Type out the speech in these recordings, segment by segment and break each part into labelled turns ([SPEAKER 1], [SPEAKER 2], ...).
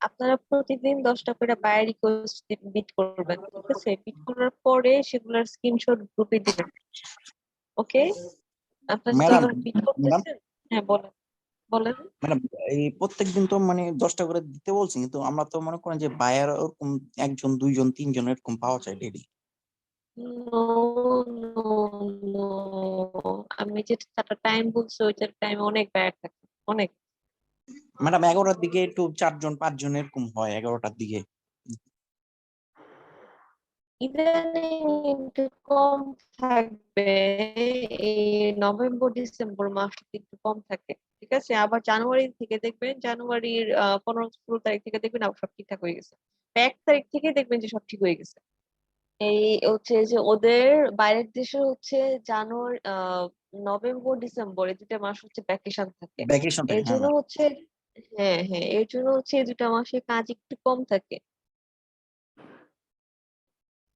[SPEAKER 1] আপনারা প্রতিদিন 10টা করে বাই রিকোয়েস্ট বিট করবেন, ঠিক আছে? বিট করার পরে সেগুলোর স্ক্রিনশট গ্রুপে দিবেন। ওকে, আপনারা
[SPEAKER 2] ম্যাডাম,
[SPEAKER 1] যেভাবে বিট
[SPEAKER 2] ম্যাডাম,
[SPEAKER 1] করতেছেন। হ্যাঁ, বলেন বলেন।
[SPEAKER 2] ম্যাডাম, এই প্রত্যেকদিন তো মানে 10টা করে দিতে বলছি, কিন্তু আমরা তো মনে করেন যে বায়ার ওরকম একজন, দুইজন, তিনজন এরকম পাওয়া যায় ডেইলি।
[SPEAKER 1] নো, নো, নো, আমি যেটা টাইম বলছি ওইটার টাইমে অনেক ব্যয় থাকে, অনেক।
[SPEAKER 2] ম্যাডাম 11টার দিকে একটু 4জন 5জন এরকম হয় 11টার দিকে।
[SPEAKER 1] ইদানিং একটু কম থাকবে, এই নভেম্বর ডিসেম্বর মাসটা একটু কম থাকে, ঠিক আছে? আবার জানুয়ারি থেকে দেখবেন, জানুয়ারির 15-16 তারিখ থেকে দেখবেন আবার সব ঠিকঠাক হয়ে গেছে। 1 তারিখ থেকে দেখবেন যে সব ঠিক হয়ে গেছে। এই হচ্ছে যে ওদের বাইরের দেশে হচ্ছে জানুয়ারি, নভেম্বর ডিসেম্বর এই 2টা মাস হচ্ছে ভ্যাকেশন থাকে।
[SPEAKER 2] ভ্যাকেশন থাকে,
[SPEAKER 1] এর
[SPEAKER 2] হ্যাঁ
[SPEAKER 1] জন্য
[SPEAKER 2] ম্যাডাম।
[SPEAKER 1] হচ্ছে, হ্যাঁ হ্যাঁ, এর জন্য হচ্ছে এই 2টা মাসে কাজ একটু কম থাকে।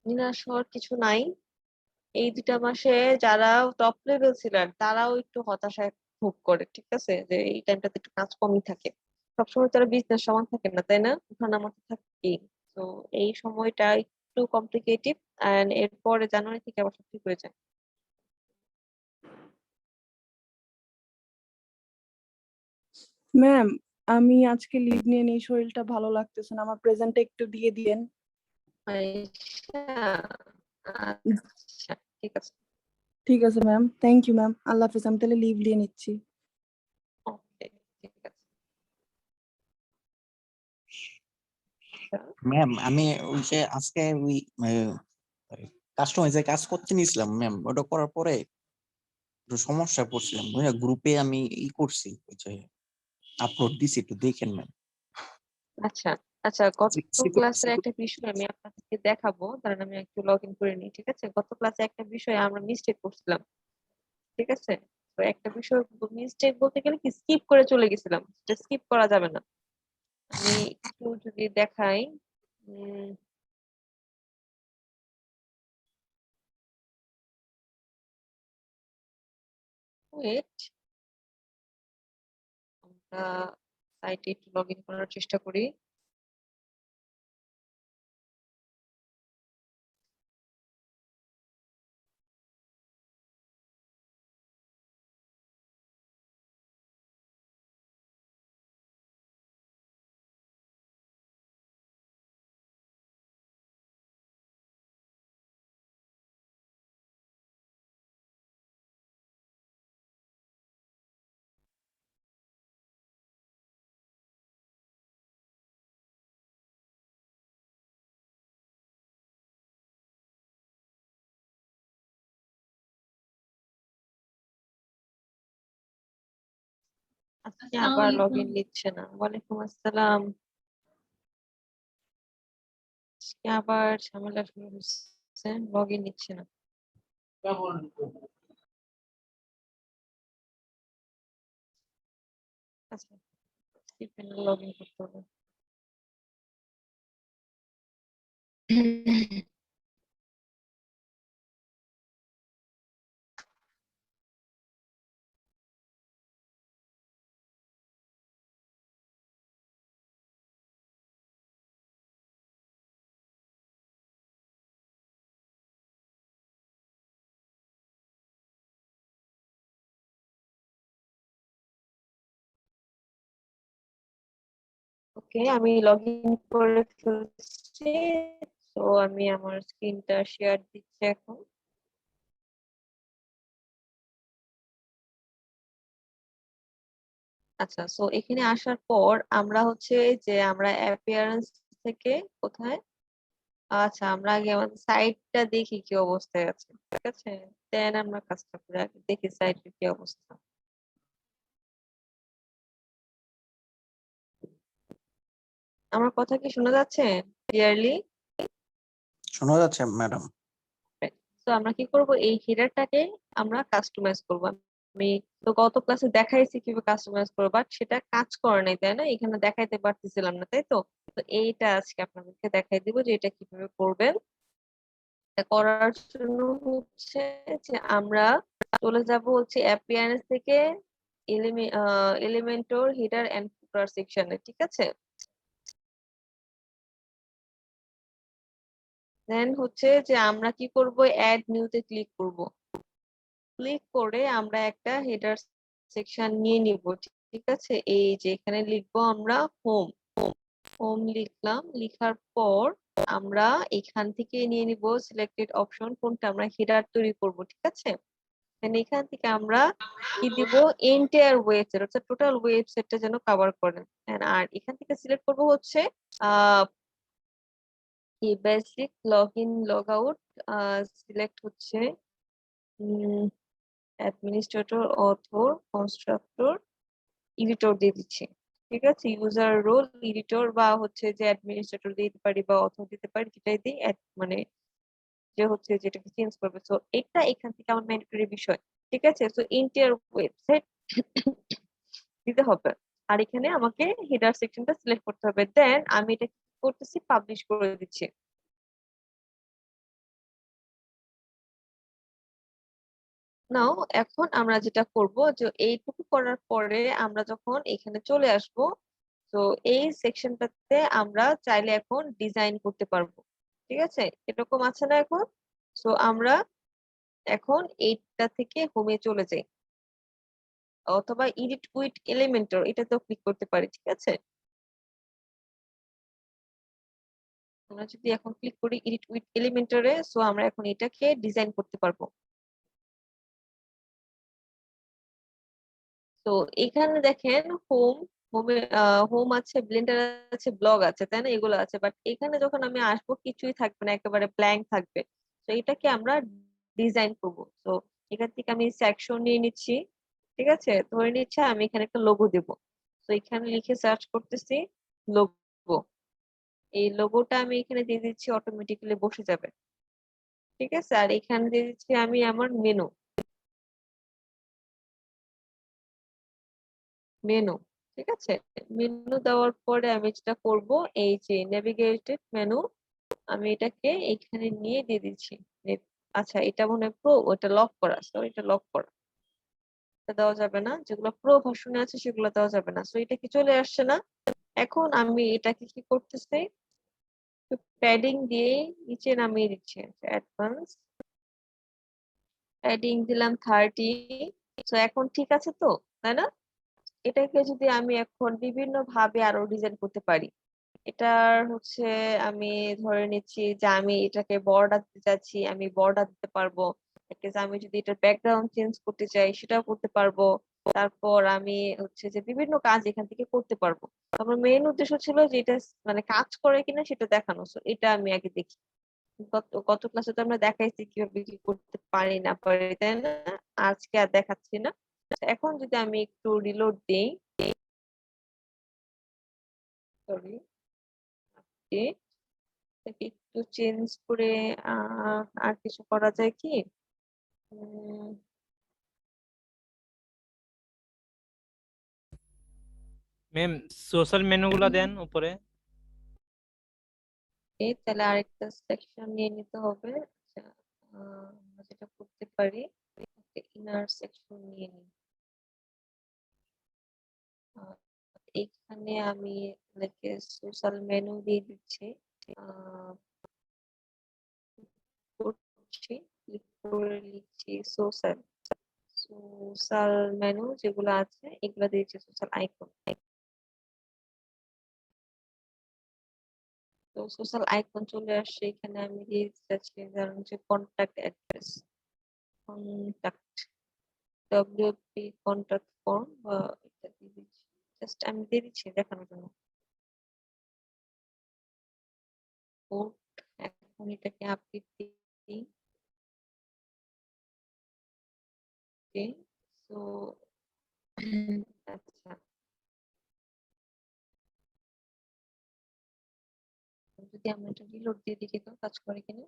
[SPEAKER 1] নিরাশ হওয়ার কিছু নাই। এই 2টা মাসে যারা টপ লেভেল ছিলেন তারাও একটু হতাশায় ভোগ করে, ঠিক আছে? যে এই টাইমটাতে একটু কাজ কমই থাকে। সবসময় তারা বিজনেস সমান থাকে না, তাই না? ওঠানামা থাকে। তো এই সময়টা একটু কমপ্লিকেটেড, এন্ড এরপরে জানুয়ারি থেকে আবার সব ঠিক হয়ে যায়।
[SPEAKER 3] ম্যাম, আমি আজকে লিভ নিয়ে নেই, শরীরটা ভালো লাগতেছে না, আমার প্রেজেন্টটা একটু দিয়ে দিয়েন।
[SPEAKER 1] আচ্ছা, আচ্ছা, ঠিক আছে।
[SPEAKER 3] ঠিক আছে ম্যাম, থ্যাংক ইউ ম্যাম, আল্লাহ হাফিজ, আমি তাহলে লিভ নিয়ে নিচ্ছি।
[SPEAKER 1] ওকে, ঠিক আছে। আচ্ছা,
[SPEAKER 2] ম্যাম, আমি ওই যে আজকে ওই কাস্টমাইজে কাজ করতে নিয়েছিলাম ম্যাম, ওটা করার পরে একটু সমস্যায় পড়ছিলাম। ওই গ্রুপে আমি করছি, ওই যে আপলোড দিছি, একটু দেখেন ম্যাম।
[SPEAKER 1] আচ্ছা, আচ্ছা, গত ক্লাসের একটা বিষয় আমি আপনাদেরকে দেখাবো, কারণ আমি একটু লগ ইন করে নিই, ঠিক আছে? গত ক্লাসে একটা বিষয়ে আমরা মিস্টেক করছিলাম, ঠিক আছে? তো একটা বিষয় মিস্টেক বলতে গেলে কি, স্কিপ করে চলে গেছিলাম, স্কিপ করা যাবে না। আমি একটু যদি দেখাই, ওয়েট, আমরা সাইটে একটু লগ ইন করার চেষ্টা করি। আজকে আবার লগ ইন নিচ্ছে না। ওয়ালাইকুম আসসালাম। আজকে আবার ঝামেলা শুরু হচ্ছে, লগ ইন নিচ্ছে না। আচ্ছা, লগ ইন করতে হবে। ওকে, আমি লগ ইন করে ফেলছি। তো আমি আমার স্ক্রিনটা শেয়ার দিচ্ছি এখন। আচ্ছা, সো এখানে আসার পর আমরা হচ্ছে যে আমরা অ্যাপিয়ারেন্স থেকে কোথায়, আচ্ছা আমরা আগে আমাদের সাইটটা দেখি কি অবস্থায় আছে, ঠিক আছে? দেন আমরা কাজটা করে আগে দেখি সাইটের কি অবস্থা। আমার কথা কি শোনা যাচ্ছে ক্লিয়ারলি?
[SPEAKER 2] শোনা যাচ্ছে ম্যাডাম।
[SPEAKER 1] তো আমরা কি করব, এই হেডারটাকে আমরা কাস্টমাইজ করব। আমি তো গত ক্লাসে দেখাইছি কিভাবে কাস্টমাইজ করবো, বাট সেটা কাজ করে নাই, তাই না? এখানে দেখাইতে পারতেছিলাম না, তাই তো? তো এইটা আজকে আপনাদেরকে দেখাই দিব যে এটা কিভাবে করবেন। এটা করার জন্য হচ্ছে যে আমরা চলে যাব হচ্ছে অ্যাপিয়ারেন্স থেকে এলিমেন্টর হিডার এন্ড ফুটার সেকশনে, ঠিক আছে? দেন হচ্ছে যে আমরা কি করব, অ্যাড নিউতে ক্লিক করব। ক্লিক করে আমরা একটা হেডার সেকশন নিয়ে নিব, ঠিক আছে? এই যে এখানে লিখবো আমরা হোম। হোম লিখলাম, লিখার পর আমরা এখান থেকে নিয়ে নিব সিলেক্টেড অপশন, কোনটা আমরা হেডার তৈরি করব, ঠিক আছে? এখান থেকে আমরা কি দিব, এন্টায়ার ওয়েবসাইট, অর্থাৎ টোটাল ওয়েবসাইটটা যেন কভার করে। আর এখান থেকে সিলেক্ট করব হচ্ছে কি basic log in log out, select হচ্ছে অ্যাডমিনিস্ট্রেটর, অথর, কনস্ট্রাক্টর, এডিটর দিয়ে দিচ্ছি, ঠিক আছে? ইউজার রোল, এডিটর বা হচ্ছে যে অ্যাডমিনিস্ট্রেটর দিতে পারি বা অথর দিতে পারি, যেটাই দিই মানে যে হচ্ছে যেটাকে চেঞ্জ করবে। সো এটা এখান থেকে আমার ম্যান্ডেটরি বিষয়, ঠিক আছে? সো ইন্টার ওয়েবসাইট দিতে হবে। আর এখানে আমাকে হেডার সেকশনটা সিলেক্ট করতে হবে। দেন আমি এটা কি করতেছি, পাবলিশ করে দিচ্ছি। নাও এখন আমরা যেটা করব, যে এইটুকু করার পরে আমরা যখন এখানে চলে আসব, তো এই সেকশনটাতে আমরা চাইলে এখন ডিজাইন করতে পারবো, ঠিক আছে? এরকম আছে না এখন? তো আমরা এখন এইটা থেকে হোমে চলে যাই, অথবা এডিট উইথ এলিমেন্টর এটাতেও ক্লিক করতে পারি, ঠিক আছে? আমরা যদি এখন ক্লিক করি এডিট উইথ এলিমেন্টরে, সো আমরা এখন এটাকে ডিজাইন করতে পারবো। তো এখানে দেখেন হোম, হোম আছে, ব্লেন্ডার আছে, ব্লগ আছে, তাই না? এগুলো আছে, বাট এখানে যখন আমি আসবো কিছুই থাকবে না, একেবারে ব্ল্যাঙ্ক থাকবে। তো এটাকে আমরা ডিজাইন করব। তো এখান থেকে আমি সেকশন নিয়ে নিচ্ছি, ঠিক আছে? ধরে নিচ্ছে আমি এখানে একটা লোগো দেব। তো এখানে লিখে সার্চ করতেছি লোগো, এই লোগোটা আমি এখানে দিয়ে দিচ্ছি, অটোমেটিক্যালি বসে যাবে, ঠিক আছে? আর এখানে দিয়ে দিচ্ছি আমি আমার মেনু, মেনু, ঠিক আছে? মেনু দেওয়ার পরে আমি যেটা করব, এই যে নেভিগেটেড মেনু, আমি এটাকে এখানে নিয়ে দিয়ে দিচ্ছি। আচ্ছা, এটা মনে হয় প্রো, ওটা লক করা, সরি এটা লক করা, এটা দেওয়া যাবে না। যেগুলো প্রো ভার্সনে আছে সেগুলো দেওয়া যাবে না। সো এটা কি চলে আসছে না? এখন আমি এটাকে কি করতেছি, প্যাডিং দিয়ে নিচে নামিয়ে দিচ্ছি, অ্যাডভান্স প্যাডিং দিলাম 30। তো এখন ঠিক আছে তো, তাই না? এটাকে যদি আমি এখন বিভিন্ন ভাবে আরো ডিজাইন করতে পারি, এটার হচ্ছে আমি ধরে নিচ্ছি যে আমি এটাকে বর্ডার দিতে চাচ্ছি, আমি বর্ডার দিতে পারবো। যে আমি যদি এটার ব্যাকগ্রাউন্ড চেঞ্জ করতে চাই সেটাও করতে পারবো। তারপর আমি হচ্ছে যে বিভিন্ন কাজ এখান থেকে করতে পারবো। আমার মেইন উদ্দেশ্য ছিল যে এটা মানে কাজ করে কিনা সেটা দেখানো। So, এটা আমি আগে দেখি। গত গত ক্লাসে তো আমরা দেখাইছি কিভাবে কি করতে পারি না পারি, তাই না? আজকে আর দেখাচ্ছি না। এখন যদি আমি একটু রিলোড দিই, সরি, এটাকে একটু চেঞ্জ করে আর কিছু করা যায় কি? উম,
[SPEAKER 4] ম্যাম সোশ্যাল মেনু গুলা দেন উপরে।
[SPEAKER 1] তাহলে আরেকটা সেকশন নিয়ে নিতে হবে। আচ্ছা, আমরা যেটা করতে পারি, ইনার সেকশন নিয়ে নিই। আহ, এখানে আমি লিখে সোশ্যাল মেনু দিয়ে দিচ্ছি, আহ, করছি, ক্লিক করে লিখছি সোশ্যাল, সোশ্যাল মেনু যেগুলো আছে এগুলো দিয়েছি সোশ্যাল আইকন। তো সোশ্যাল আইকন চলে আসছে, এখানে আমি দিয়ে দিচ্ছি ধরুন যে contact address, contact, WP contact form বা এটা দিয়ে দিচ্ছি, জাস্ট আমি দিয়ে দিচ্ছি দেখানোর জন্য। কোড, এখন এটাকে আপডেট দিই। সো আচ্ছা, যদি আমরা এটা রিলোড দিয়ে দেখি তো কাজ করে কিনা।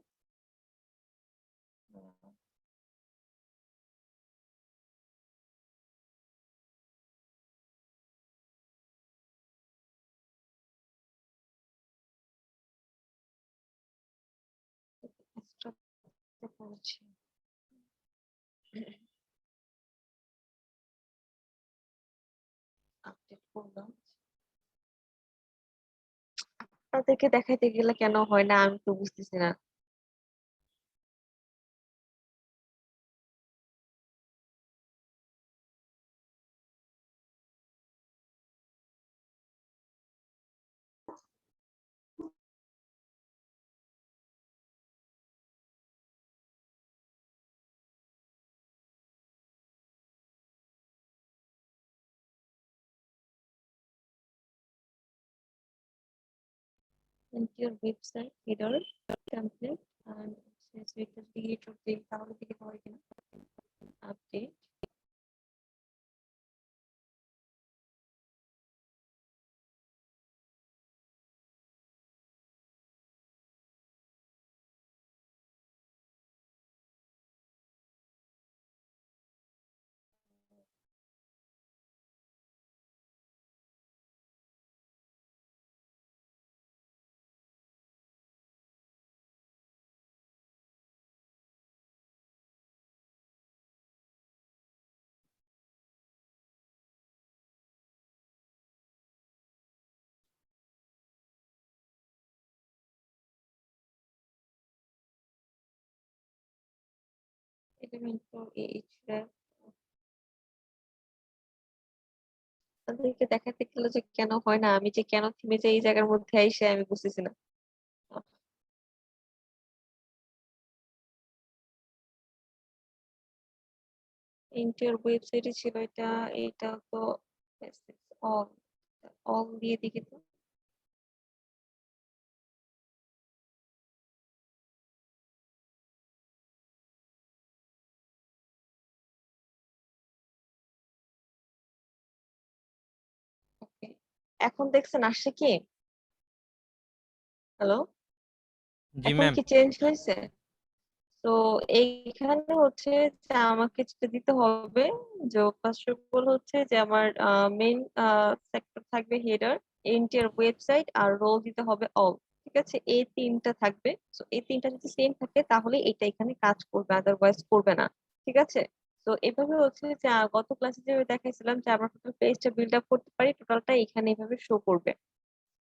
[SPEAKER 1] বুঝতে পারছি। আপডেট করলাম। তাদেরকে দেখাইতে গেলে কেন হয় না আমি তো বুঝতেছি না। Into your website header template and says with the delete or delete তাহলে দিকে হয় কিনা update element for each ref তাদেরকে দেখাতে গেলে যে কেন হয় না আমি যে কেন থেমে যাই এই জায়গার মধ্যে আইসে আমি বুঝতেছি না। ইন্টার ওয়েবসাইটে ছিল এটা, এটা তো অল অল দিয়ে দেখি তো। ওকে, এখন দেখছেন আসছে কি? হ্যালো,
[SPEAKER 4] জি
[SPEAKER 1] এখন
[SPEAKER 4] ম্যাম।
[SPEAKER 1] কি চেঞ্জ হয়েছে? তো এইখানে হচ্ছে যে আমাকে যেটা দিতে হবে যে ফার্স্ট অফ অল হচ্ছে যে আমার মেইন সেক্টর থাকবে হেডার, এন্টার ওয়েবসাইট আর রোল দিতে হবে অল। ঠিক আছে, এই তিনটা থাকবে। তো এই তিনটা যদি সেম থাকে তাহলে এটা এখানে কাজ করবে, আদারওয়াইজ করবে না। ঠিক আছে, তো এভাবে হচ্ছে যে গত ক্লাসে যে দেখাইছিলাম যে আমরা টোটাল পেজটা বিল্ড আপ করতে পারি, টোটালটা এখানে এভাবে শো করবে।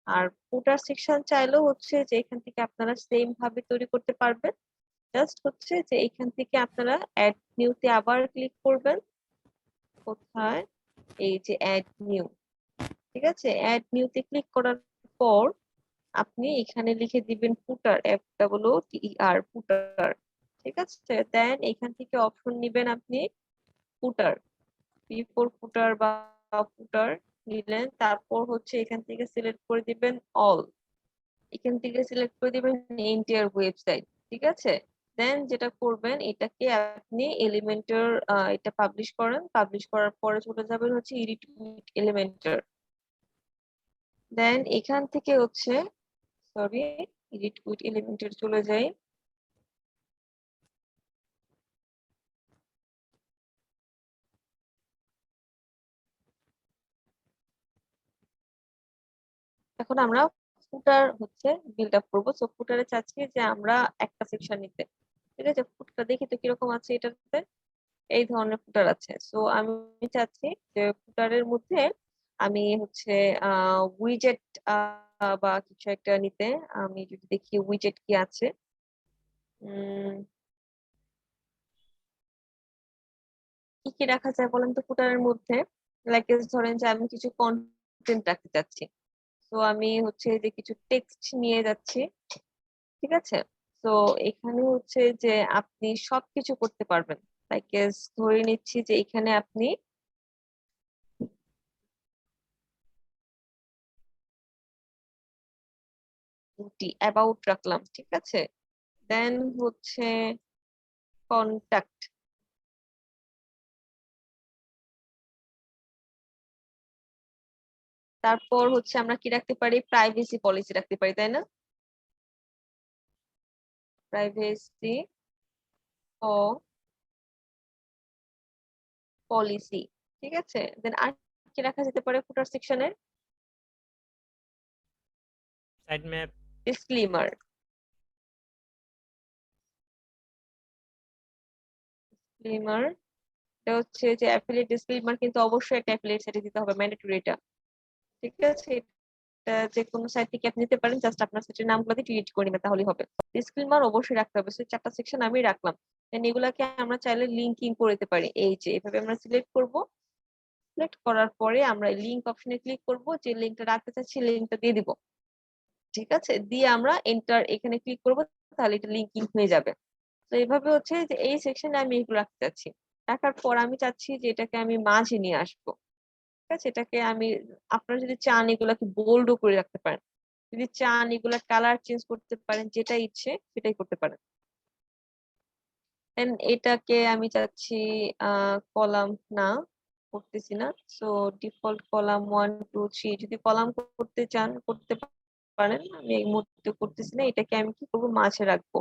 [SPEAKER 1] আর ফুটার সেকশন চাইলেও হচ্ছে যে এখান থেকে আপনারা সেম ভাবে তৈরি করতে পারবেন। জাস্ট হচ্ছে যে এখান থেকে আপনারা অ্যাড নিউতে আবার ক্লিক করবেন। কোথায়? এই যে অ্যাড নিউ। ঠিক আছে, অ্যাড নিউতে ক্লিক করার পর আপনি এখানে লিখে দিবেন ফুটার, FWTER ফুটার। ঠিক আছে, দেন এখান থেকে অপশন নিবেন আপনি ফুটার, P4 ফুটার বা ফুটার নিলেন। তারপর হচ্ছে এখান থেকে সিলেক্ট করে দিবেন অল, এখান থেকে সিলেক্ট করে দিবেন এন্টায়ার ওয়েবসাইট। ঠিক আছে, দেন যেটা করবেন এটাকে আপনি এলিমেন্টর এটা পাবলিশ করেন, পাবলিশ করার পরে চলে যাবেন হচ্ছে এডিট উইথ এলিমেন্টর। দেন এখান থেকে হচ্ছে সরি এডিট উইথ এলিমেন্টর চলে যাই। এখন আমরা ফুটার হচ্ছে বিল্ড আপ করবো। সো ফুটারে চাচ্ছি যে আমরা একটা সেকশন নিতে। ঠিক আছে, ফুটারটা দেখি তো কিরকম আছে এটাতে। এই ধরনের ফুটার আছে। সো আমি চাচ্ছি যে ফুটারের মধ্যে আমি হচ্ছে উইজেট বা কিছু একটা নিতে। আমি যদি দেখি উইজেট কি আছে। উম কি কি রাখা যায় বলেন তো ফুটারের মধ্যে? লাইক ধরেন যে আমি কিছু কন্টেন্ট রাখতে চাচ্ছি, তো আমি হচ্ছে যে কিছু টেক্সট নিয়ে যাচ্ছি। ঠিক আছে, তো এখানে হচ্ছে যে আপনি সবকিছু করতে পারবেন। লাইক ধরে নিচ্ছি যে এখানে আপনি অ্যাবাউট রাখলাম। ঠিক আছে, দেন হচ্ছে কন্টাক্ট, তারপর হচ্ছে আমরা কি রাখতে পারি, প্রাইভেসি পলিসি রাখতে পারি, তাই না? প্রাইভেসি ও পলিসি। ঠিক আছে, দেন আর কি রাখা যেতে পারে ফুটার সেকশনে?
[SPEAKER 4] Side map.
[SPEAKER 1] ডিসক্লেমার। ডিসক্লেমার, এটা হচ্ছে যে অ্যাফিলিয়েট ডিসক্লেমার কিন্তু অবশ্যই একটা অ্যাফিলিয়েট সাইটে দিতে হবে, ম্যান্ডেটরি এটা। ঠিক আছে, এটা যে কোনো সাইট থেকে আপনি নিতে পারেন, জাস্ট আপনার সাইটের নামগুলো দিয়ে ডিলিট করে নেবেন তাহলেই হবে। ডিসক্লেমার অবশ্যই রাখতে হবে, সেই 4টা সেকশন আমি রাখলাম। দেন এগুলাকে আমরা চাইলে লিঙ্কিং করে দিতে পারি, এই যে এভাবে আমরা সিলেক্ট করব। সিলেক্ট করার পরে আমরা লিংক অপশনে ক্লিক করব, যে লিঙ্কটা রাখতে চাচ্ছি লিঙ্কটা দিয়ে দিব। ঠিক আছে, দিয়ে আমরা এন্টার এখানে ক্লিক করব, তাহলে এটা লিঙ্কিং হয়ে যাবে। তো এইভাবে হচ্ছে যে এই সেকশনে আমি এগুলো রাখতে চাচ্ছি। রাখার পর আমি চাচ্ছি যে এটাকে আমি মাঝে নিয়ে আসবো। ঠিক আছে, এটাকে আমি, আপনারা যদি চান এগুলাকে বোল্ডও করে রাখতে পারেন, যদি চান এগুলা কালার চেঞ্জ করতে পারেন, যেটা ইচ্ছে সেটাই করতে পারেন। দেন এটাকে আমি চাচ্ছি কলাম না, করতেছি না। সো ডিফল্ট কলাম 1 2 3, যদি কলাম করতে চান করতে পারেন, আমি এই মুহূর্তে করতেছি না। এটাকে আমি কি করবো, মাঝে রাখবো।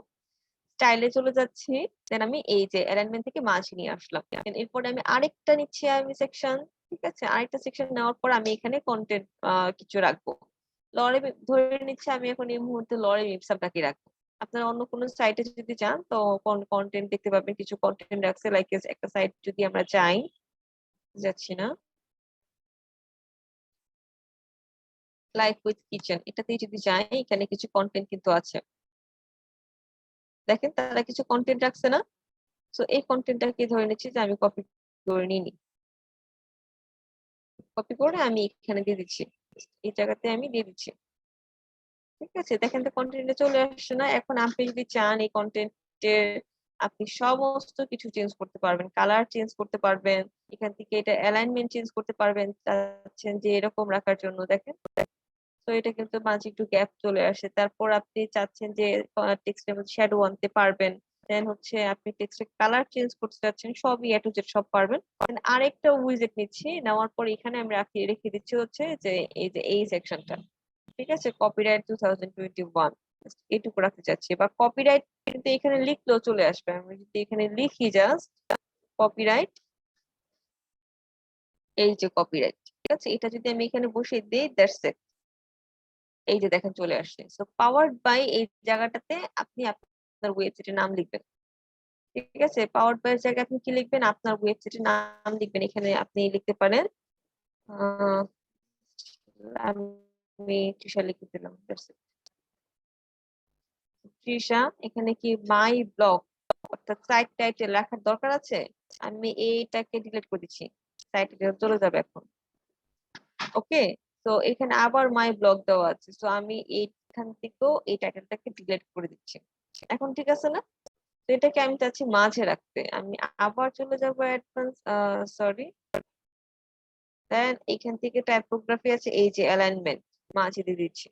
[SPEAKER 1] স্টাইলে চলে যাচ্ছি, দেন আমি এই যে অ্যালাইনমেন্ট থেকে মাঝে নিয়ে আসলাম। Then এরপরে আমি আরেকটা নিচ্ছি, আমি সেকশন। ঠিক আছে, আরেকটা সেকশন নেওয়ার পর আমি এখানে কন্টেন্ট কিছু রাখবো। লরেম ধরে নিচ্ছে আমি এখন এই মুহূর্তে লরেম ইপসামটাকে রাখবো। আপনারা অন্য কোনো সাইটে যদি যান তো কন্টেন্ট দেখতে পাবেন, কিছু কন্টেন্ট রাখছে। লাইক একটা সাইট যদি আমরা যাই, যাচ্ছি না, লাইফ উইথ কিচেন, এটাতেই যদি যাই, এখানে কিছু কন্টেন্ট কিন্তু আছে। দেখেন তারা কিছু কন্টেন্ট রাখছে না? তো এই কন্টেন্টটাকে ধরে নিচ্ছি যে আমি কপি করে নিই, কপি করে আমি এখানে দিয়ে দিচ্ছি, এই জায়গাতে আমি দিয়ে দিচ্ছি। ঠিক আছে, দেখেন তো কন্টেন্টে চলে আসছে না? এখন আপনি যদি চান এই কন্টেন্টের আপনি সমস্ত কিছু চেঞ্জ করতে পারবেন, কালার চেঞ্জ করতে পারবেন, এখান থেকে এটা অ্যালাইনমেন্ট চেঞ্জ করতে পারবেন, চাচ্ছেন যে এরকম রাখার জন্য, দেখেন। তো এটা কিন্তু মাঝে একটু গ্যাপ চলে আসে। তারপর আপনি চাচ্ছেন যে টেক্সটের মধ্যে শ্যাডো আনতে পারবেন। দেন হচ্ছে আপনি টেক্সটের কালার চেঞ্জ করতে চাচ্ছেন, সবই এ টু জেড সব পারবেন। Then আরেকটা উইজেট নিচ্ছি, নেওয়ার পর এখানে আমি রেখে দিচ্ছি হচ্ছে যে এই যে এই সেকশনটা। ঠিক আছে, কপিরাইট 2021, এইটুকু রাখতে চাচ্ছি। বা কপিরাইট কিন্তু এখানে লিখলেও চলে আসবে, আমি যদি এখানে লিখি জাস্ট কপিরাইট, এই যে কপিরাইট। ঠিক আছে, এটা যদি আমি এখানে বসিয়ে দিই, দ্যাটস ইট। এই যে দেখেন চলে আসছে। সো পাওয়ার্ড বাই এই জায়গাটাতে আপনি আপনার ওয়েবসাইটের নাম লিখবেন। ঠিক আছে, পাওয়ার্ড বাই এর জায়গায় আপনি কি লিখবেন, আপনার ওয়েবসাইটের নাম লিখবেন। এখানে আপনি লিখতে পারেন আহ, আমি তৃষা লিখে দিলাম, that's it। তৃষা, এখানে কি মাই ব্লগ অর্থাৎ সাইট টাইটেল রাখার দরকার আছে? আমি এইটাকে ডিলিট করে দিচ্ছি, সাইট চলে যাবে এখন। ওকে, তো এখানে আবার মাই ব্লগ দেওয়া আছে, তো আমি এইখান থেকেও এই টাইটেলটাকে ডিলিট করে দিচ্ছি। এখন ঠিক আছে না? তো এটাকে আমি চাচ্ছি মাঝে রাখতে, আমি আবার চলে যাব অ্যাডভান্স, সরি। দেন এখান থেকে টাইপোগ্রাফি আছে, এই যে অ্যালাইনমেন্ট, মাঝে দিয়ে দিচ্ছি।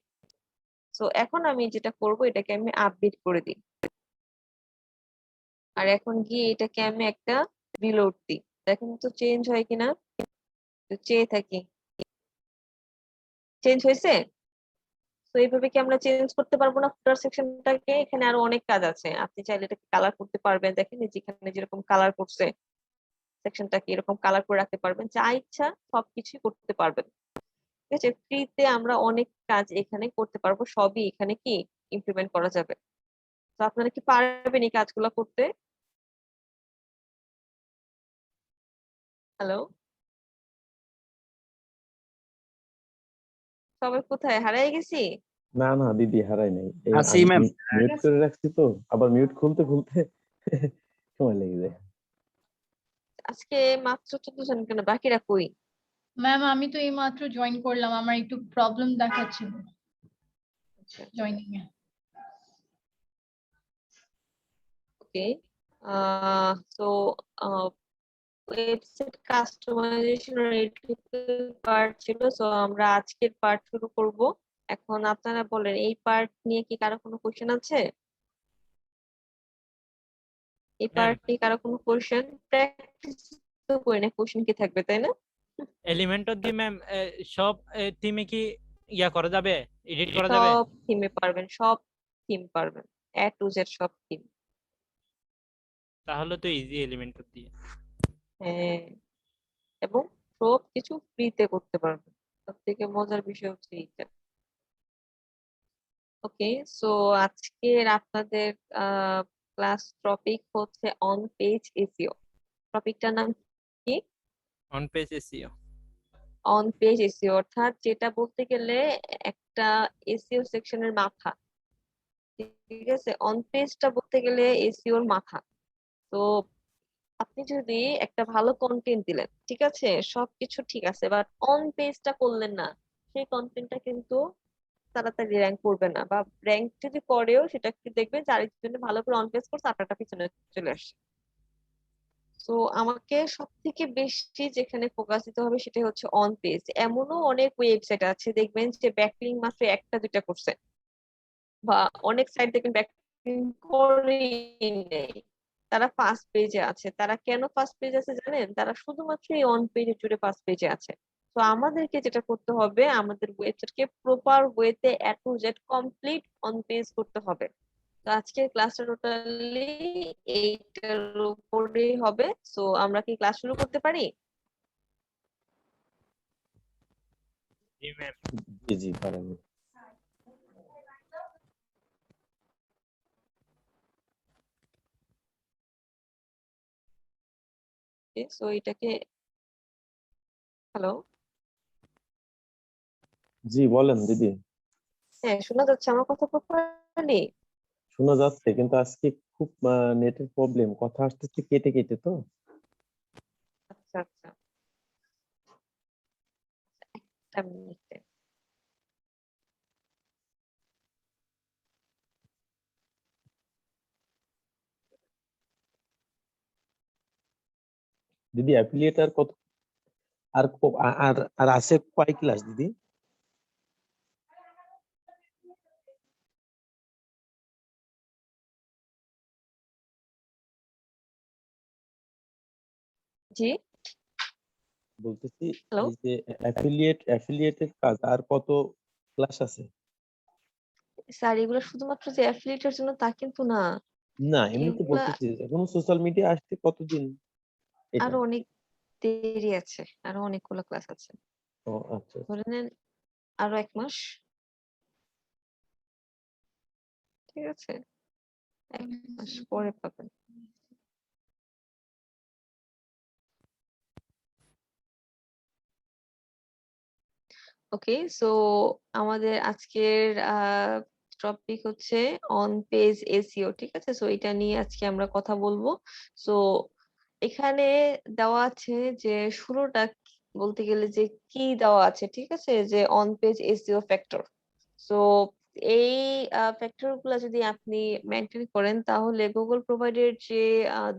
[SPEAKER 1] তো এখন আমি যেটা করব, এটাকে আমি আপডেট করে দিই। আর এখন গিয়ে এটাকে আমি একটা রিলোড দিই, দেখেন তো চেঞ্জ হয় কিনা। তো চেয়ে থাকি, চেঞ্জ হয়েছে। তো এইভাবে কি আমরা চেঞ্জ করতে পারবো না ফুটার সেকশনটাকে? এখানে আরো অনেক কাজ আছে, আপনি চাইলে এটাকে কালার করতে পারবেন। দেখেন এই যেখানে যেরকম কালার করছে সেকশনটাকে এরকম কালার করে রাখতে পারবেন, যা ইচ্ছা সবকিছুই করতে পারবেন। ঠিক আছে, ফ্রিতে আমরা অনেক কাজ এখানে করতে পারবো, সবই এখানে কি ইমপ্লিমেন্ট করা যাবে। তো আপনারা কি পারবেন এই কাজগুলো করতে? হ্যালো, সবাই কোথায় হারিয়ে গেছি?
[SPEAKER 5] না না দিদি হারাই নাই, এই
[SPEAKER 2] আছি ম্যাম।
[SPEAKER 5] মিউট করে রাখছি তো, আবার মিউট খুলতে খুলতে সময় লেগে যায়।
[SPEAKER 1] আজকে মাত্র 14 জন, কেন বাকিরা কই?
[SPEAKER 6] ম্যাম আমি তো এই মাত্র জয়েন করলাম, আমার একটু প্রবলেম দেখাচ্ছিল
[SPEAKER 1] আচ্ছা,
[SPEAKER 6] জয়েনিং এ।
[SPEAKER 1] ওকে। তো ওয়েবসাইট কাস্টমাইজেশন পার্ট ছিল, সো আমরা আজকের পার্ট শুরু করব। এখন আপনারা বলেন, এই পার্ট নিয়ে কি কারো কোনো কোশ্চেন আছে? এই
[SPEAKER 4] ম্যাম
[SPEAKER 1] পার্ট নিয়ে কারো কোনো কোশ্চেন? প্র্যাকটিস তো করি না, কোশ্চেন কি থাকবে, তাই না?
[SPEAKER 4] এলিমেন্টর দিয়ে ম্যাম সব থিমে কি ইয়া করা যাবে, এডিট করা যাবে?
[SPEAKER 1] সব থিমে পারবেন, সব থিম পারবেন, এ টু জেড সব থিম।
[SPEAKER 4] তাহলে তো ইজি এলিমেন্টর দিয়ে।
[SPEAKER 1] হ্যাঁ, এবং সব কিছু ফ্রিতে করতে পারবেন। সব থেকে মজার বিষয় হচ্ছে এইটা। ওকে, সো আজকের আপনাদের ক্লাস টপিক হচ্ছে অন পেজ এসইও। টপিকটার নাম কি?
[SPEAKER 4] On page SEO.
[SPEAKER 1] On page SEO, অর্থাৎ যেটা বলতে গেলে একটা এসইও সেকশনের মাথা। ঠিক আছে, অন পেজটা বলতে গেলে এসইওর মাথা। তো আপনি যদি একটা ভালো কন্টেন্ট দিলেন, ঠিক আছে, সবকিছু ঠিক আছে, বাট অন পেজটা করলেন না, সেই কন্টেন্টটা কিন্তু তাড়াতাড়ি র্যাঙ্ক করবে না, বা র্যাঙ্ক যদি করেও সেটা কি দেখবেন যে আরেকজনে ভালো করে অন পেজ করছে, আপনারটা পিছনে চলে আসছে। তো আমাকে সব থেকে বেশি যেখানে ফোকাস দিতে হবে সেটা হচ্ছে অন পেজ। এমনও অনেক ওয়েবসাইট আছে দেখবেন যে ব্যাকলিং মাত্র একটা দুইটা করছে, বা অনেক সাইট দেখবেন ব্যাকলিং করেই নেই, তারা ফার্স্ট পেজে আছে। তারা কেন ফার্স্ট পেজ আছে জানেন? তারা শুধুমাত্র এই অন পেজে জুড়ে ফার্স্ট পেজে আছে। তো আমাদেরকে যেটা করতে হবে, আমাদের ওয়েবসাইটকে প্রপার ওয়েতে A to Z complete on page করতে হবে। তো আজকের ক্লাসটা টোটালি এইটার উপরেই হবে। সো আমরা কি ক্লাস শুরু করতে পারি?
[SPEAKER 4] জি ম্যাম।
[SPEAKER 5] জি জি পারেন।
[SPEAKER 1] সো এটাকে, হ্যালো,
[SPEAKER 5] জি বলেন দিদি।
[SPEAKER 1] হ্যাঁ শোনা যাচ্ছে আমার কথা প্রপারলি?
[SPEAKER 5] শোনা যাচ্ছে, কিন্তু আজকে খুব নেটের প্রবলেম, কথা আসতেছে কেটে কেটে তো।
[SPEAKER 1] আচ্ছা আচ্ছা, একটা মিনিট।
[SPEAKER 5] দিদি অ্যাফিলিয়েট আর কত, আর আছে কয় ক্লাস দিদি?
[SPEAKER 1] জি,
[SPEAKER 5] বলতেছি
[SPEAKER 1] হ্যালো।
[SPEAKER 5] এই যে অ্যাফিলিয়েটের কাজ আর কত ক্লাস আছে?
[SPEAKER 1] স্যার এগুলো শুধুমাত্র যে অ্যাফিলিয়েটের জন্য তা কিন্তু না,
[SPEAKER 5] না এমনিতে
[SPEAKER 1] এগুলা
[SPEAKER 5] বলতেছি এখন সোশ্যাল মিডিয়া আসতে কতদিন এটা?
[SPEAKER 1] আরো অনেক দেরি আছে, আরো অনেকগুলো ক্লাস আছে।
[SPEAKER 5] ও আচ্ছা আচ্ছা।
[SPEAKER 1] ধরে নেন আরো 1 মাস। ঠিক আছে, 1 মাস পরে পাবেন। ওকে, সো আমাদের আজকের টপিক হচ্ছে অন পেজ এসইও। ঠিক আছে, সো এটা নিয়ে আজকে আমরা কথা বলবো। সো এখানে দেওয়া আছে যে শুরুটা বলতে গেলে যে কি দেওয়া আছে, ঠিক আছে, যে on page SEO factor. So এই ফ্যাক্টর গুলা যদি আপনি মেনটেন করেন তাহলে গুগল প্রোভাইডের যে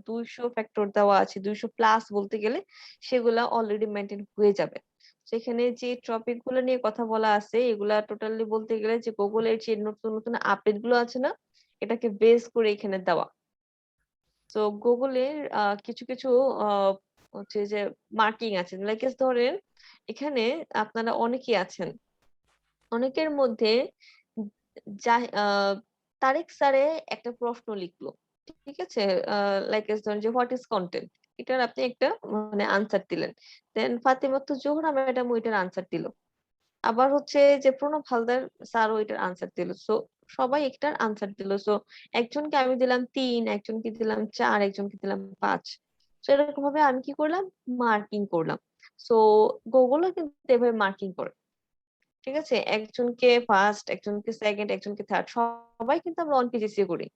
[SPEAKER 1] 200 ফ্যাক্টর দেওয়া আছে, 200 প্লাস বলতে গেলে, সেগুলা অলরেডি মেনটেন হয়ে যাবে। সেখানে যে টপিক গুলো নিয়ে কথা বলা আছে এগুলা টোটালি বলতে গেলে যে গুগলের যে নতুন নতুন আপডেট গুলো আছে না, এটাকে বেস করে এখানে দেওয়া। তো গুগলের কিছু কিছু আহ, হচ্ছে যে মার্কিং আছে, লাইক ধরেন এখানে আপনারা অনেকেই আছেন, অনেকের মধ্যে যা তারেক স্যারে একটা প্রশ্ন লিখলো, ঠিক আছে, লাইক ধরেন যে হোয়াট ইজ কন্টেন্ট, এটার আপনি একটা মানে আনসার দিলেন। দেন ফাতেমাতুজ জোহরা ম্যাডাম ওইটার আনসার দিল। আবার হচ্ছে যে প্রণব হালদার স্যারও এটার আনসার দিল। সো সবাই একটার আনসার দিল। সো একজনকে আমি দিলাম 3, একজনকে দিলাম 4, একজনকে দিলাম 5। তো এরকম ভাবে আমি কি করলাম, মার্কিং করলাম। সো গুগলও কিন্তু এভাবে মার্কিং করে। ঠিক আছে, একজনকে ফার্স্ট, একজনকে সেকেন্ড, একজনকে থার্ড, সবাই কিন্তু আমরা অন পেজ এসিও করি,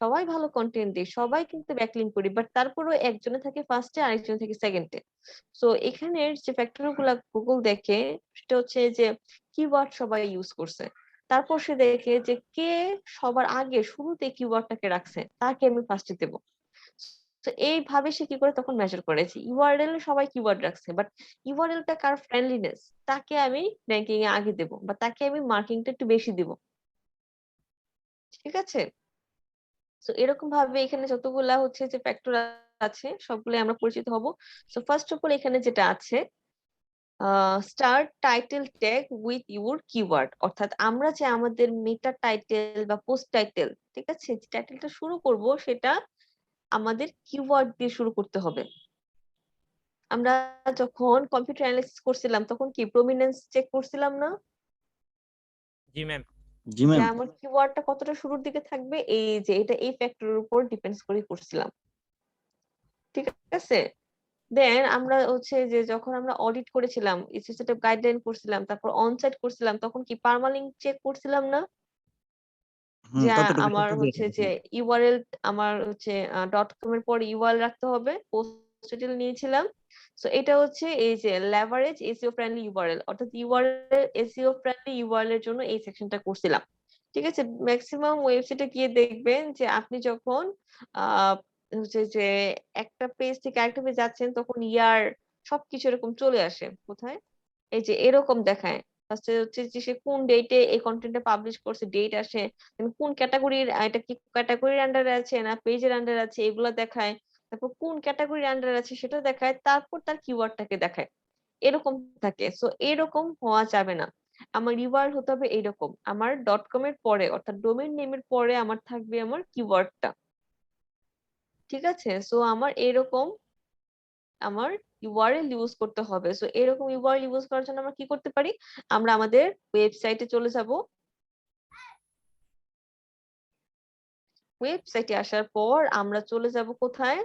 [SPEAKER 1] সবাই ভালো কন্টেন্ট দিই, সবাই কিন্তু ব্যাকলিঙ্ক করি, বাট তারপরেও একজনে থাকে ফার্স্টে আর একজনে থাকে সেকেন্ডে। সো এখানের যে ফ্যাক্টর গুলা গুগল দেখে সেটা হচ্ছে যে কিওয়ার্ড সবাই ইউজ করছে, তারপর সে দেখে যে কে সবার আগে শুরুতে কিওয়ার্ডটাকে রাখছে তাকে আমি ফার্স্টে দেবো। তো এইভাবে সে কি করে তখন মেজার করেছে ইউআরএল সবাই কিওয়ার্ড রাখছে, বাট ইউআরএলটা কার ফ্রেন্ডলিনেস, তাকে আমি র্যাঙ্কিং এ আগে দেবো, বা তাকে আমি মার্কিংটা একটু বেশি দিব। ঠিক আছে, তো এরকম ভাবে এখানে যতগুলা হচ্ছে যে ফ্যাক্টর আছে সবগুলো আমরা পরিচিত হব। সো ফার্স্ট অফ অল এখানে যেটা আছে, start title tag with your keyword, অর্থাৎ আমরা যে আমাদের মেটা টাইটেল বা পোস্ট টাইটেল, ঠিক আছে, যে টাইটেলটা শুরু করব সেটা আমাদের কিওয়ার্ড দিয়ে শুরু করতে হবে। আমরা যখন কম্পিউটার অ্যানালাইসিস করছিলাম তখন কি প্রমিনেন্স চেক করছিলাম না,
[SPEAKER 4] জি ম্যাম।
[SPEAKER 2] জি
[SPEAKER 1] যে
[SPEAKER 2] ম্যাম।
[SPEAKER 1] আমার কিওয়ার্ডটা কতটা শুরুর দিকে থাকবে, এই যে এটা এই ফ্যাক্টরের উপর ডিপেন্ডস করে করছিলাম। ঠিক আছে, দেন আমরা হচ্ছে যে যখন আমরা অডিট করেছিলাম, এসএসএফ গাইডলাইন করছিলাম, তারপর অনসাইট করছিলাম, তখন কি পার্মালিঙ্ক চেক করছিলাম না? যে
[SPEAKER 2] ততটুকু
[SPEAKER 1] আমার
[SPEAKER 2] চেক
[SPEAKER 1] হচ্ছে যে ইউআরএল, আমার হচ্ছে .com এর পরে ইউআরএল রাখতে হবে, পোস্ট টাইটেল নিয়েছিলাম। সো এটা হচ্ছে এই যে লেভারেজ এসইও ফ্রেন্ডলি ইউআরএল, অর্থাৎ ইউআরএল এসইও ফ্রেন্ডলি ইউআরএল এর জন্য এই সেকশনটা করছিলাম। ঠিক আছে, ম্যাক্সিমাম ওয়েবসাইটে গিয়ে দেখবেন যে আপনি যখন হচ্ছে যে একটা পেজ থেকে আরেকটা পেজ যাচ্ছেন, তখন ইয়ার সবকিছু এরকম চলে আসে। কোথায়? এই যে এরকম দেখায়। ফার্স্টে হচ্ছে যে সে কোন ডেটে এই কন্টেন্টটা পাবলিশ করছে, ডেট আসে, কোন ক্যাটাগরির, এটা কি ক্যাটাগরির আন্ডারে আছে না পেজের আন্ডারে আছে, এগুলো দেখায়। তারপর কোন ক্যাটাগরির আন্ডারে আছে সেটা দেখায়, তারপর তার কিওয়ার্ডটাকে দেখায়। এরকম থাকে। সো এরকম হওয়া যাবে না। আমার ইউআরএল হতে হবে এইরকম, আমার .com এর পরে অর্থাৎ ডোমেইন নেমের পরে আমার থাকবে আমার কিওয়ার্ডটা। ঠিক আছে, সো আমার এরকম আমার ইউআরএল ইউজ করতে হবে। সো এরকম ইউআরএল ইউজ করার জন্য আমরা কি করতে পারি? আমরা আমাদের ওয়েবসাইটে চলে যাব। ওয়েবসাইটে আসার পর আমরা চলে যাব কোথায়?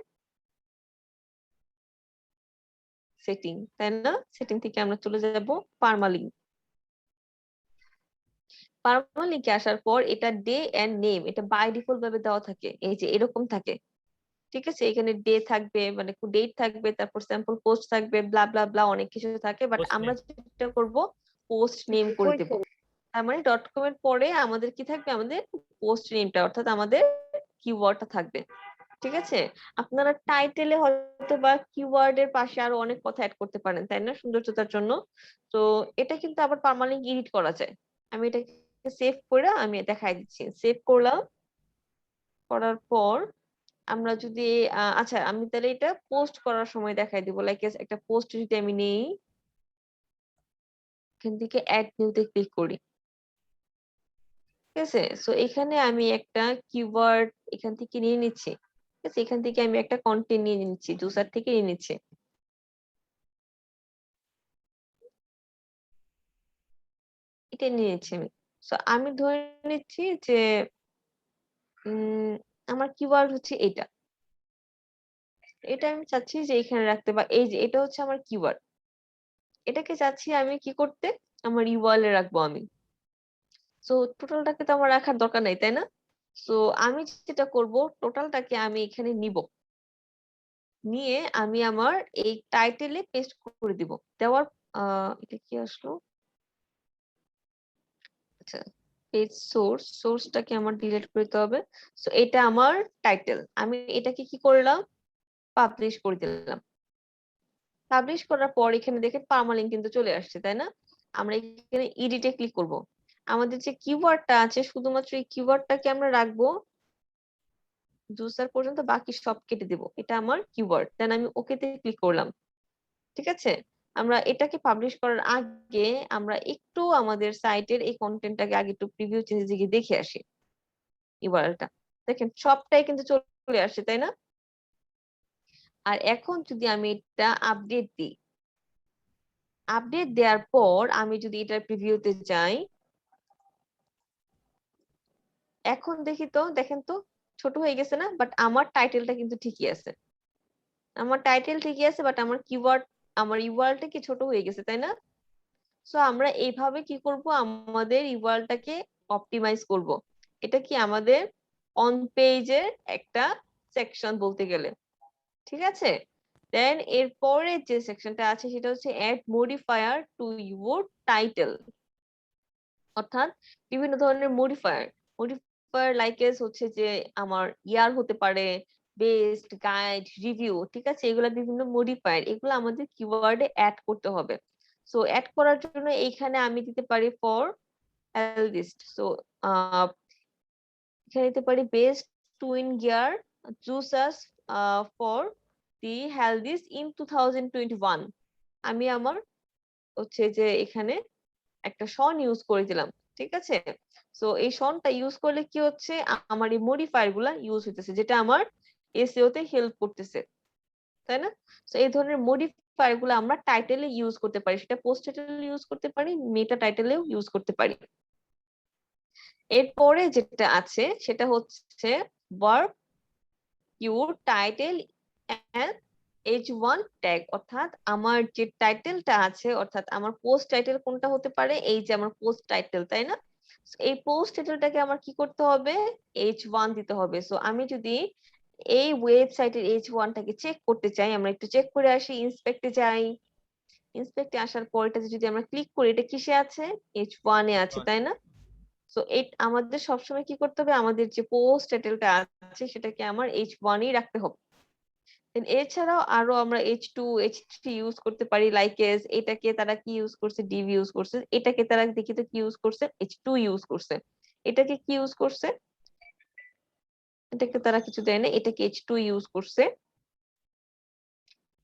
[SPEAKER 1] সেটিং, তাই না? সেটিং থেকে আমরা চলে যাব পার্মালিঙ্ক। পার্মালিঙ্কে আসার পর এটা ডে এন্ড নেম, এটা বাই ডিফল্ট ভাবে দেওয়া থাকে, এই যে এরকম থাকে। ঠিক আছে, এখানে ডে থাকবে, মানে ডেট থাকবে, তারপর স্যাম্পল পোস্ট থাকবে, ব্লা ব্লা ব্লা, অনেক কিছু থাকে। বাট
[SPEAKER 4] Post
[SPEAKER 1] আমরা
[SPEAKER 4] name।
[SPEAKER 1] যেটা করব, পোস্ট নেম করে দেব। তার মানে .com এর পরে আমাদের কি থাকবে? আমাদের পোস্ট নেমটা, অর্থাৎ আমাদের কিওয়ার্ডটা থাকবে। ঠিক আছে, আপনারা টাইটেলে হয়তো বা কিওয়ার্ড এর পাশে আরো অনেক কথা অ্যাড করতে পারেন, তাই না, সৌন্দর্যতার জন্য। তো এটা কিন্তু আবার পার্মানেন্ট এডিট করা যায়। আমি এটাকে সেভ করে আমি দেখাই দিচ্ছি। সেভ করলাম, করার পর আমরা যদি আচ্ছা, আমি তাহলে এটা পোস্ট করার সময় দেখাই দিব। লাইক একটা পোস্ট যদি আমি নেই, এখান থেকে অ্যাড নিউতে ক্লিক করি। ঠিক আছে, সো এখানে আমি একটা কিওয়ার্ড এখান থেকে নিয়ে নিচ্ছি। ঠিক আছে, এখান থেকে আমি একটা কন্টেন্ট নিয়ে নিচ্ছি, জুসার থেকে নিয়ে নিচ্ছি। এটা নিয়ে নিচ্ছি আমি। সো আমি ধরে নিচ্ছি যে আমার কিওয়ার্ড হচ্ছে এটা। এটা আমি চাচ্ছি যে এখানে রাখতে, বা এই যে এটা হচ্ছে আমার কিওয়ার্ড। এটাকে চাচ্ছি আমি কি করতে? আমার ইউআরএল এ রাখবো আমি। সো টোটালটাকে তো আমার রাখার দরকার নাই, তাই না? সো আমি যেটা করব, টোটালটাকে আমি এখানে নিব, নিয়ে আমি আমার এই টাইটেলে পেস্ট করে দিব। দেওয়ার এটা কি আসলো? আচ্ছা, পেজ সোর্সটাকে আমার ডিলিট করতে হবে। সো এটা আমার টাইটেল, আমি এটাকে কি করলাম? পাবলিশ করে দিলাম। পাবলিশ করার পর এখানে দেখেন পার্মালিঙ্ক কিন্তু চলে আসছে, তাই না? আমরা এখানে এডিটে ক্লিক করব। আমাদের যে কিওয়ার্ডটা আছে, শুধুমাত্র এই কিওয়ার্ডটাকে আমরা রাখবো জুসার পর্যন্ত, বাকি সব কেটে দেব। এটা আমার কিওয়ার্ড। দেন আমি ওকেতে ক্লিক করলাম। ঠিক আছে, আমরা এটাকে পাবলিশ করার আগে আমরা একটু আমাদের সাইটের এই কন্টেন্টটাকে আগে একটু প্রিভিউ চেঞ্জে গিয়ে দেখে আসি। ইউআরএলটা দেখেন সবটাই কিন্তু চলে আসছে, তাই না? আর এখন যদি আমি এটা আপডেট দিই, আপডেট দেওয়ার পর আমি যদি এটার প্রিভিউতে যাই, এখন দেখি তো, দেখেন তো ছোট হয়ে গেছে না? বাট আমার টাইটেলটা কিন্তু ঠিকই আছে। আমার টাইটেল ঠিকই আছে, বাট আমার কিওয়ার্ড, আমার ইউআরএলটা কি ছোট হয়ে গেছে, তাই না? সো আমরা এইভাবে কি করব? আমাদের ইউআরএলটাকে অপটিমাইজ করব। এটা কি আমাদের অন পেজের একটা সেকশন বলতে গেলে। ঠিক আছে, দেন এরপরে যে সেকশনটা আছে সেটা হচ্ছে add modifier to your title, অর্থাৎ বিভিন্ন ধরনের মডিফায়ার। মডিফায়ার লাইকেস হচ্ছে যে আমার ইয়ার হতে পারে, বেস্ট, গাইড, রিভিউ। ঠিক আছে, এগুলা বিভিন্ন মডিফায়ার, এগুলো আমাদের কিওয়ার্ডে অ্যাড করতে হবে। সো অ্যাড করার জন্য এইখানে আমি দিতে পারি ফর হেলথিস্ট। সো এখানে দিতে পারি বেস্ট টুইন গিয়ার জুসাস ফর দি হেলথিস্ট ইন 2021। আমি আমার হচ্ছে যে এখানে একটা শন ইউজ করে দিলাম। ঠিক আছে, সো এই শনটা ইউজ করলে কি হচ্ছে? আমার এই মডিফায়ার গুলা ইউজ হইতেছে, যেটা আমার এসইও তে হেল্প করতেছে, তাই না? সো এই ধরনের মডিফায়ার গুলো আমরা টাইটেলে ইউজ করতে পারি, সেটা পোস্ট টাইটেলে ইউজ করতে পারি, মেটা টাইটেলেও ইউজ করতে পারি। এরপরে যেটা আছে সেটা হচ্ছে verb your title and H1 tag, অর্থাৎ আমার যে টাইটেলটা আছে, অর্থাৎ আমার পোস্ট টাইটেল কোনটা হতে পারে, এই যে আমার পোস্ট টাইটেল, তাই না? So, এই পোস্ট টাইটেলটাকে আমার কি করতে হবে, H1 দিতে হবে। সো আমি যদি এই ওয়েবসাইটের H1টাকে চেক করতে চাই, আমরা একটু চেক করে আসি, ইন্সপেক্টে যাই। ইন্সপেক্টে আসার পর এটাতে যদি আমরা ক্লিক করি, এটা কিসে আছে, H1 এ আছে, তাই না? সো আমাদের সবসময় কি করতে হবে, আমাদের যে পোস্ট টাইটেলটা আছে সেটাকে আমার H1 ই রাখতে হবে। Then এছাড়াও আরো আমরা H2 H3 ইউজ করতে পারি, লাইক এস, এটাকে তারা কি ইউজ করছে, ডিভ ইউজ করছে, এটাকে তারা দেখি তো কি ইউজ করছে, H2 ইউজ করছে, এটাকে কি ইউজ করছে, এটাকে তারা কিছু দেয় না, এটাকে H2 ইউজ করছে।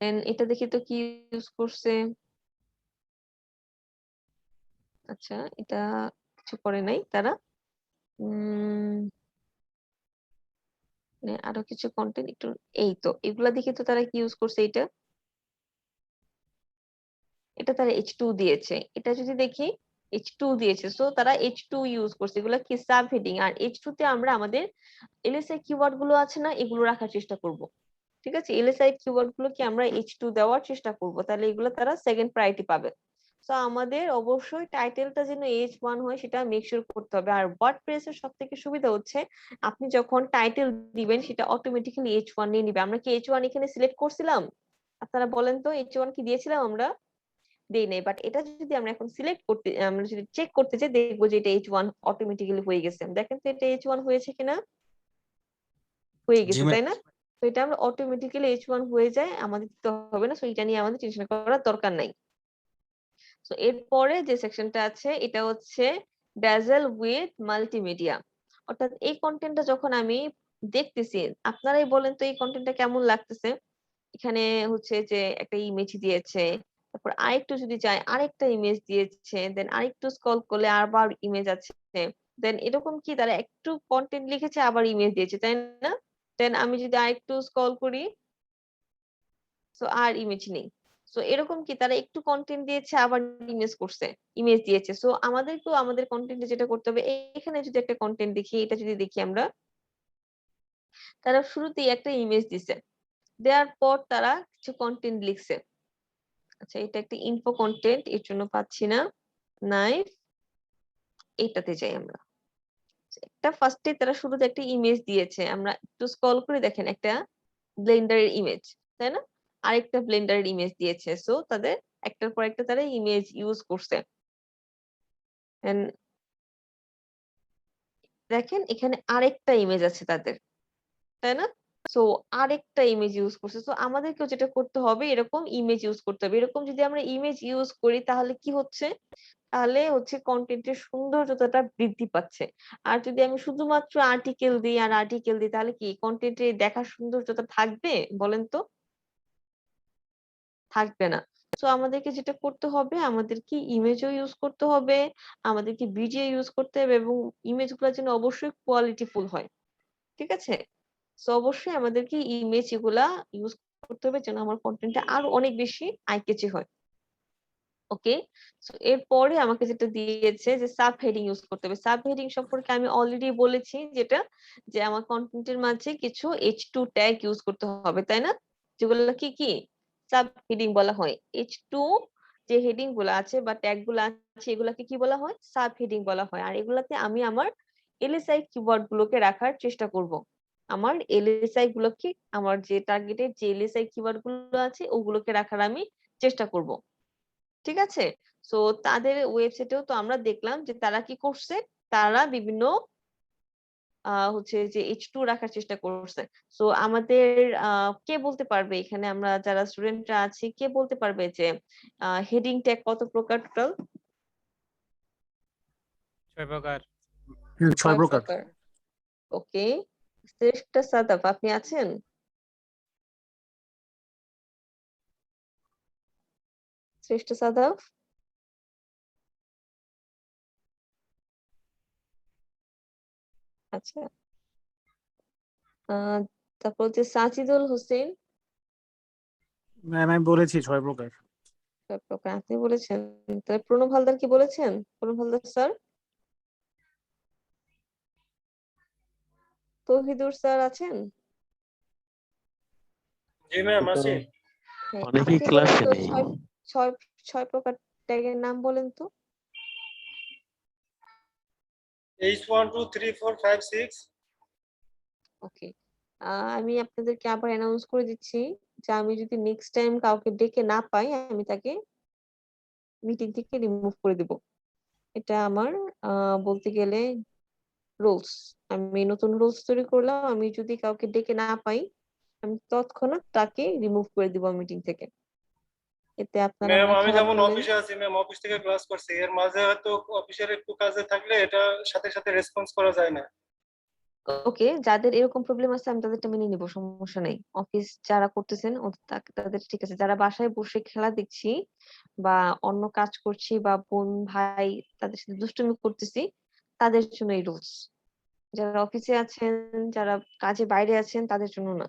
[SPEAKER 1] দেন এটা দেখি তো কি ইউজ করছে, আচ্ছা এটা কিছু করে নাই তারা। আরো কিছু কন্টেন্ট একটু, এই তো এগুলা দেখি তো তারা কি ইউজ করছে, এটা তারা H2 দিয়েছে, এটা যদি দেখি H2 দিয়েছে, সো তারা H2 ইউজ করছে, এগুলো কি সাব হেডিং। আর H2 তে আমরা আমাদের এলএসআই কিওয়ার্ড গুলো আছে না, এগুলো রাখার চেষ্টা করব। ঠিক আছে, এলএসআই কিওয়ার্ড গুলো কি আমরা H2 দেওয়ার চেষ্টা করব, তাহলে এগুলো তারা সেকেন্ড প্রায়োরিটি পাবে। সো আমাদের অবশ্যই টাইটেলটা যেন H1 হয় সেটা মেক শিওর করতে হবে। আর ওয়ার্ডপ্রেস এর সবথেকে সুবিধা হচ্ছে আপনি যখন টাইটেল দিবেন সেটা অটোমেটিক্যালি H1 নিয়ে নিবে। আমরা কি H1 এখানে সিলেক্ট করছিলাম? আপনারা বলেন তো, H1 কি দিয়েছিলাম আমরা? দেই নাই, বাট এটা যদি আমরা এখন সিলেক্ট করতে, আমরা যদি চেক করতে চাই, দেখবো যে এটা H1 অটোমেটিক্যালি হয়ে গেছে। দেখেন তো এটা H1 হয়েছে কিনা, হয়ে
[SPEAKER 2] জি
[SPEAKER 1] গেছে,
[SPEAKER 2] ম্যাম।
[SPEAKER 1] তাই না? তো এটা আমরা অটোমেটিক্যালি H1 হয়ে যায়, আমাদের দিতে হবে না, সো এটা নিয়ে আমাদের টেনশন করার দরকার নাই। তো এরপরে যে সেকশনটা আছে এটা হচ্ছে ড্যাজেল উইথ মাল্টিমিডিয়া, অর্থাৎ এই কন্টেন্টটা যখন আমি দেখতেছি, আপনারাই বলেন তো এই কন্টেন্টটা কেমন লাগতেছে। এখানে হচ্ছে যে একটা ইমেজ দিয়েছে, তারপর আরেকটু যদি যাই আরেকটা ইমেজ দিয়েছে, দেন আরেকটু স্ক্রল করলে আবার ইমেজ আছে, দেন এরকম কি তারা একটু কন্টেন্ট লিখেছে আবার ইমেজ দিয়েছে, তাই না? দেন আমি যদি আরেকটু স্ক্রল করি, সো আর ইমেজ নেই। সো এরকম কি তারা একটু কন্টেন্ট দিয়েছে আবার ইমেজ করছে, ইমেজ দিয়েছে। সো আমাদেরকেও আমাদের কন্টেন্টে যেটা করতে হবে, এখানে যদি একটা কন্টেন্ট দেখি, এটা যদি দেখি আমরা, তারা শুরুতেই একটা ইমেজ দিছে, দেওয়ার পর তারা কিছু কন্টেন্ট লিখছে। আচ্ছা এটা একটা ইনফো কন্টেন্ট, এর জন্য পাচ্ছি না, নাই, এইটাতে যাই আমরা। একটা ফার্স্টে তারা শুরুতে একটা ইমেজ দিয়েছে, আমরা একটু স্ক্রল করে দেখেন একটা ব্লেন্ডারের ইমেজ, তাই না? আরেকটা ব্লেন্ডারের ইমেজ দিয়েছে, সো তাদের একটার পর একটা তারা ইমেজ ইউজ করছে। And দেখেন এখানে আরেকটা ইমেজ আছে তাদের, তাই না? সো আরেকটা ইমেজ ইউজ করছে। সো আমাদেরকেও যেটা করতে হবে, এরকম ইমেজ ইউজ করতে হবে। এরকম যদি আমরা ইমেজ ইউজ করি তাহলে কি হচ্ছে, তাহলে হচ্ছে কন্টেন্টের সৌন্দর্যতাটা বৃদ্ধি পাচ্ছে। আর যদি আমি শুধুমাত্র আর্টিকেল দিই আর আর্টিকেল দিই, তাহলে কি কন্টেন্টে দেখার সৌন্দর্যতা থাকবে, বলেন তো? থাকবে না। তো আমাদেরকে যেটা করতে হবে, আমাদের কি ইমেজও ইউজ করতে হবে, আমাদেরকে ভিডিও ইউজ করতে হবে, এবং ইমেজ গুলো যেন অবশ্যই কোয়ালিটিফুল হয়। ঠিক আছে, তো অবশ্যই আমাদেরকে ইমেজ এগুলা ইউজ করতে হবে যেন আমার কন্টেন্টটা আরো অনেক বেশি আই ক্যাচি হয়। ওকে, সো এরপরে আমাকে যেটা দিয়েছে যে সাব হেডিং ইউজ করতে হবে। সাব হেডিং সম্পর্কে আমি অলরেডি বলেছি, যেটা যে আমার কন্টেন্টের মাঝে কিছু H2 ট্যাগ ইউজ করতে হবে, তাই না? যেগুলো কি কি সাব হেডিং বলা হয়। H2 যে হেডিং গুলো আছে বা ট্যাগ গুলো আছে, এগুলাকে কি বলা হয়, সাব হেডিং বলা হয়। আর এগুলাতে আমি আমার এলএসআই কিওয়ার্ড গুলোকে রাখার চেষ্টা করব। আমার এলএসআই গুলোকে, আমার যে টার্গেটের যে এলএসআই কিওয়ার্ড গুলো আছে ওগুলোকে রাখার আমি চেষ্টা করব। ঠিক আছে, সো তাদের ওয়েবসাইটেও তো আমরা দেখলাম যে তারা কি করছে, তারা বিভিন্ন হচ্ছে যে H2 রাখার চেষ্টা করছে। সো আমাদের কে বলতে পারবে, এখানে আমরা যারা স্টুডেন্টরা আছি, কে বলতে পারবে যে হেডিং ট্যাগ কত প্রকার টোটাল?
[SPEAKER 4] 6 প্রকার।
[SPEAKER 7] 6 প্রকার।
[SPEAKER 1] ওকে, শ্রেষ্ঠ সাদাফ আপনি আছেন? শ্রেষ্ঠ সাদাফ, আচ্ছা। আহ তারপর হচ্ছে সাজিদুল হোসেন,
[SPEAKER 7] ম্যাম আমি বলেছি 6 প্রকার।
[SPEAKER 1] প্রকার আপনি বলেছেন। তাহলে প্রণব হালদার কি বলেছেন? প্রণব হালদার স্যার, তৌহিদুর স্যার আছেন?
[SPEAKER 8] জি ম্যাম
[SPEAKER 5] এটা
[SPEAKER 8] আছি।
[SPEAKER 1] হ্যাঁ,
[SPEAKER 8] অনেকেই
[SPEAKER 1] আপনি বলেন
[SPEAKER 8] ক্লাসে
[SPEAKER 1] তো
[SPEAKER 8] নেই।
[SPEAKER 1] ছয় ছয় প্রকার ট্যাগের নাম বলেন তো।
[SPEAKER 9] H1 2 3 4 5 6
[SPEAKER 1] ওকে, আমি আপনাদেরকে আবার অ্যানাউন্স করে দিচ্ছি যে আমি যদি নেক্সট টাইম কাউকে ডেকে না পাই আমি তাকে মিটিং থেকে রিমুভ করে দিব। এটা আমার বলতে গেলে রুলস। আমি নতুন রুলস তৈরি করলাম, আমি যদি কাউকে ডেকে না পাই আমি তৎক্ষণাৎ তাকে রিমুভ করে দিব মিটিং থেকে। এতে আপনারা
[SPEAKER 9] ম্যাম
[SPEAKER 1] মন
[SPEAKER 9] আমি
[SPEAKER 1] খারাপ
[SPEAKER 9] যেমন
[SPEAKER 1] করলেন।
[SPEAKER 9] অফিসে আছি ম্যাম, অফিস থেকে ক্লাস করছি, এর মাঝে হয়তো অফিসের একটু কাজে থাকলে এটা সাথে সাথে রেসপন্স করা যায় না।
[SPEAKER 1] ওকে, যাদের এরকম প্রবলেম আছে আমি তাদেরটা মেনে নিব, সমস্যা নাই। অফিস যারা করতেছেন তাদের ঠিক আছে, যারা বাসায় বসে খেলা দেখছি বা অন্য কাজ করছি বা বোন ভাই তাদের সাথে দুষ্টুমি করতেছি তাদের জন্য এই রুলস। যারা অফিসে আছেন, যারা কাজে বাইরে আছেন তাদের জন্য না।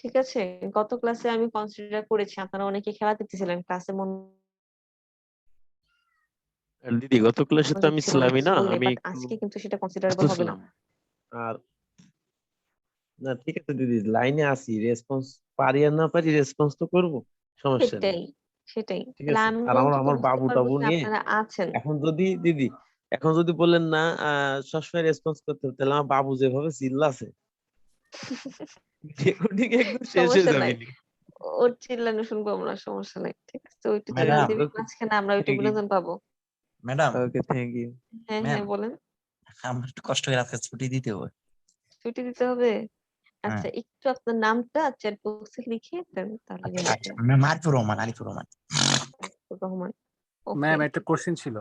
[SPEAKER 1] ঠিক আছে, গত ক্লাসে আমি কনসিডার করেছি আপনারা অনেকে খেলা দেখতেছিলেন, ক্লাসে
[SPEAKER 8] আর দিদি গত ক্লাসে তো
[SPEAKER 1] মনোযোগ
[SPEAKER 8] আমি
[SPEAKER 1] ছিল না,
[SPEAKER 8] ছিলামই
[SPEAKER 1] কিছু
[SPEAKER 8] না,
[SPEAKER 1] বলি নাই,
[SPEAKER 8] আমি
[SPEAKER 1] বাট
[SPEAKER 8] একটু
[SPEAKER 1] আজকে কিন্তু সেটা
[SPEAKER 8] ব্যস্ত
[SPEAKER 1] কনসিডারেবল হবে না।
[SPEAKER 8] ছিলাম।
[SPEAKER 5] আর না ঠিক আছে দিদি, লাইনে আসি, রেসপন্স পারি আর না পারি রেসপন্স তো করবো, সমস্যা নেই।
[SPEAKER 1] সেটাই সেটাই
[SPEAKER 5] ঠিক
[SPEAKER 1] তাহলে
[SPEAKER 5] আছে,
[SPEAKER 1] আমি
[SPEAKER 5] আর আমার
[SPEAKER 1] অন্তত
[SPEAKER 5] আমার
[SPEAKER 1] বুঝতে
[SPEAKER 5] বাবু
[SPEAKER 1] পারবো
[SPEAKER 5] টাবু
[SPEAKER 1] যে
[SPEAKER 5] নিয়ে
[SPEAKER 1] আপনারা আছেন।
[SPEAKER 5] এখন যদি দিদি, এখন যদি বললেন না সবসময় রেসপন্স করতে হবে, তাহলে আমার বাবু যেভাবে চিল্লাছে রেকর্ডিং একদম শেষ হয়ে
[SPEAKER 1] সমস্যা
[SPEAKER 5] যাবে
[SPEAKER 1] নাই,
[SPEAKER 5] নি।
[SPEAKER 1] ওর চিল্লানো শুনবো আমরা, সমস্যা নাই। ঠিক আছে, ওইটু চিল্লা
[SPEAKER 2] ম্যাডাম
[SPEAKER 1] দিবি মাঝখানে, আমরা ওইটু
[SPEAKER 5] থ্যাংক ইউ,
[SPEAKER 1] বিনোদন পাবো।
[SPEAKER 2] Madam
[SPEAKER 5] okay thank you.
[SPEAKER 1] হ্যাঁ
[SPEAKER 2] ম্যাম
[SPEAKER 1] হ্যাঁ বলেন।
[SPEAKER 2] আমার একটু কষ্ট করে আজকে ছুটি দিতে হবে।
[SPEAKER 1] ছুটি দিতে হবে?
[SPEAKER 2] হ্যাঁ,
[SPEAKER 1] আচ্ছা, একটু আপনার নামটা চ্যাট বক্সে লিখে দেন তাহলে
[SPEAKER 2] আচ্ছা
[SPEAKER 1] রিমুভ
[SPEAKER 2] আচ্ছা,
[SPEAKER 1] করে
[SPEAKER 2] ম্যাম আরিফুর রহমান।
[SPEAKER 1] রহমান। ওকে,
[SPEAKER 7] ম্যাম একটা কোশ্চেন ছিল।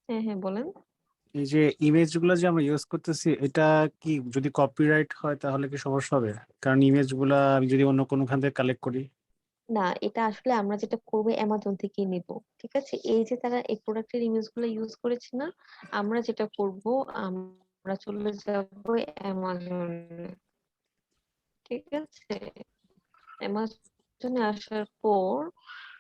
[SPEAKER 1] হ্যাঁ হ্যাঁ বলেন।
[SPEAKER 7] এই যে ইমেজ গুলো যে আমরা ইউজ করতেছি, এটা কি যদি কপিরাইট হয় তাহলে কি সমস্যা হবে? কারণ ইমেজ গুলা আমি যদি অন্য কোনো খান থেকে কালেক্ট করি।
[SPEAKER 1] না, এটা আসলে আমরা যেটা করবো অ্যামাজন থেকে নিব। ঠিক আছে, এই যে তারা এই প্রোডাক্টের ইমেজ গুলো ইউজ করেছে না, আমরা যেটা করব আমরা চলে যাব অ্যামাজনে। ঠিক আছে, অ্যামাজনে আসার পর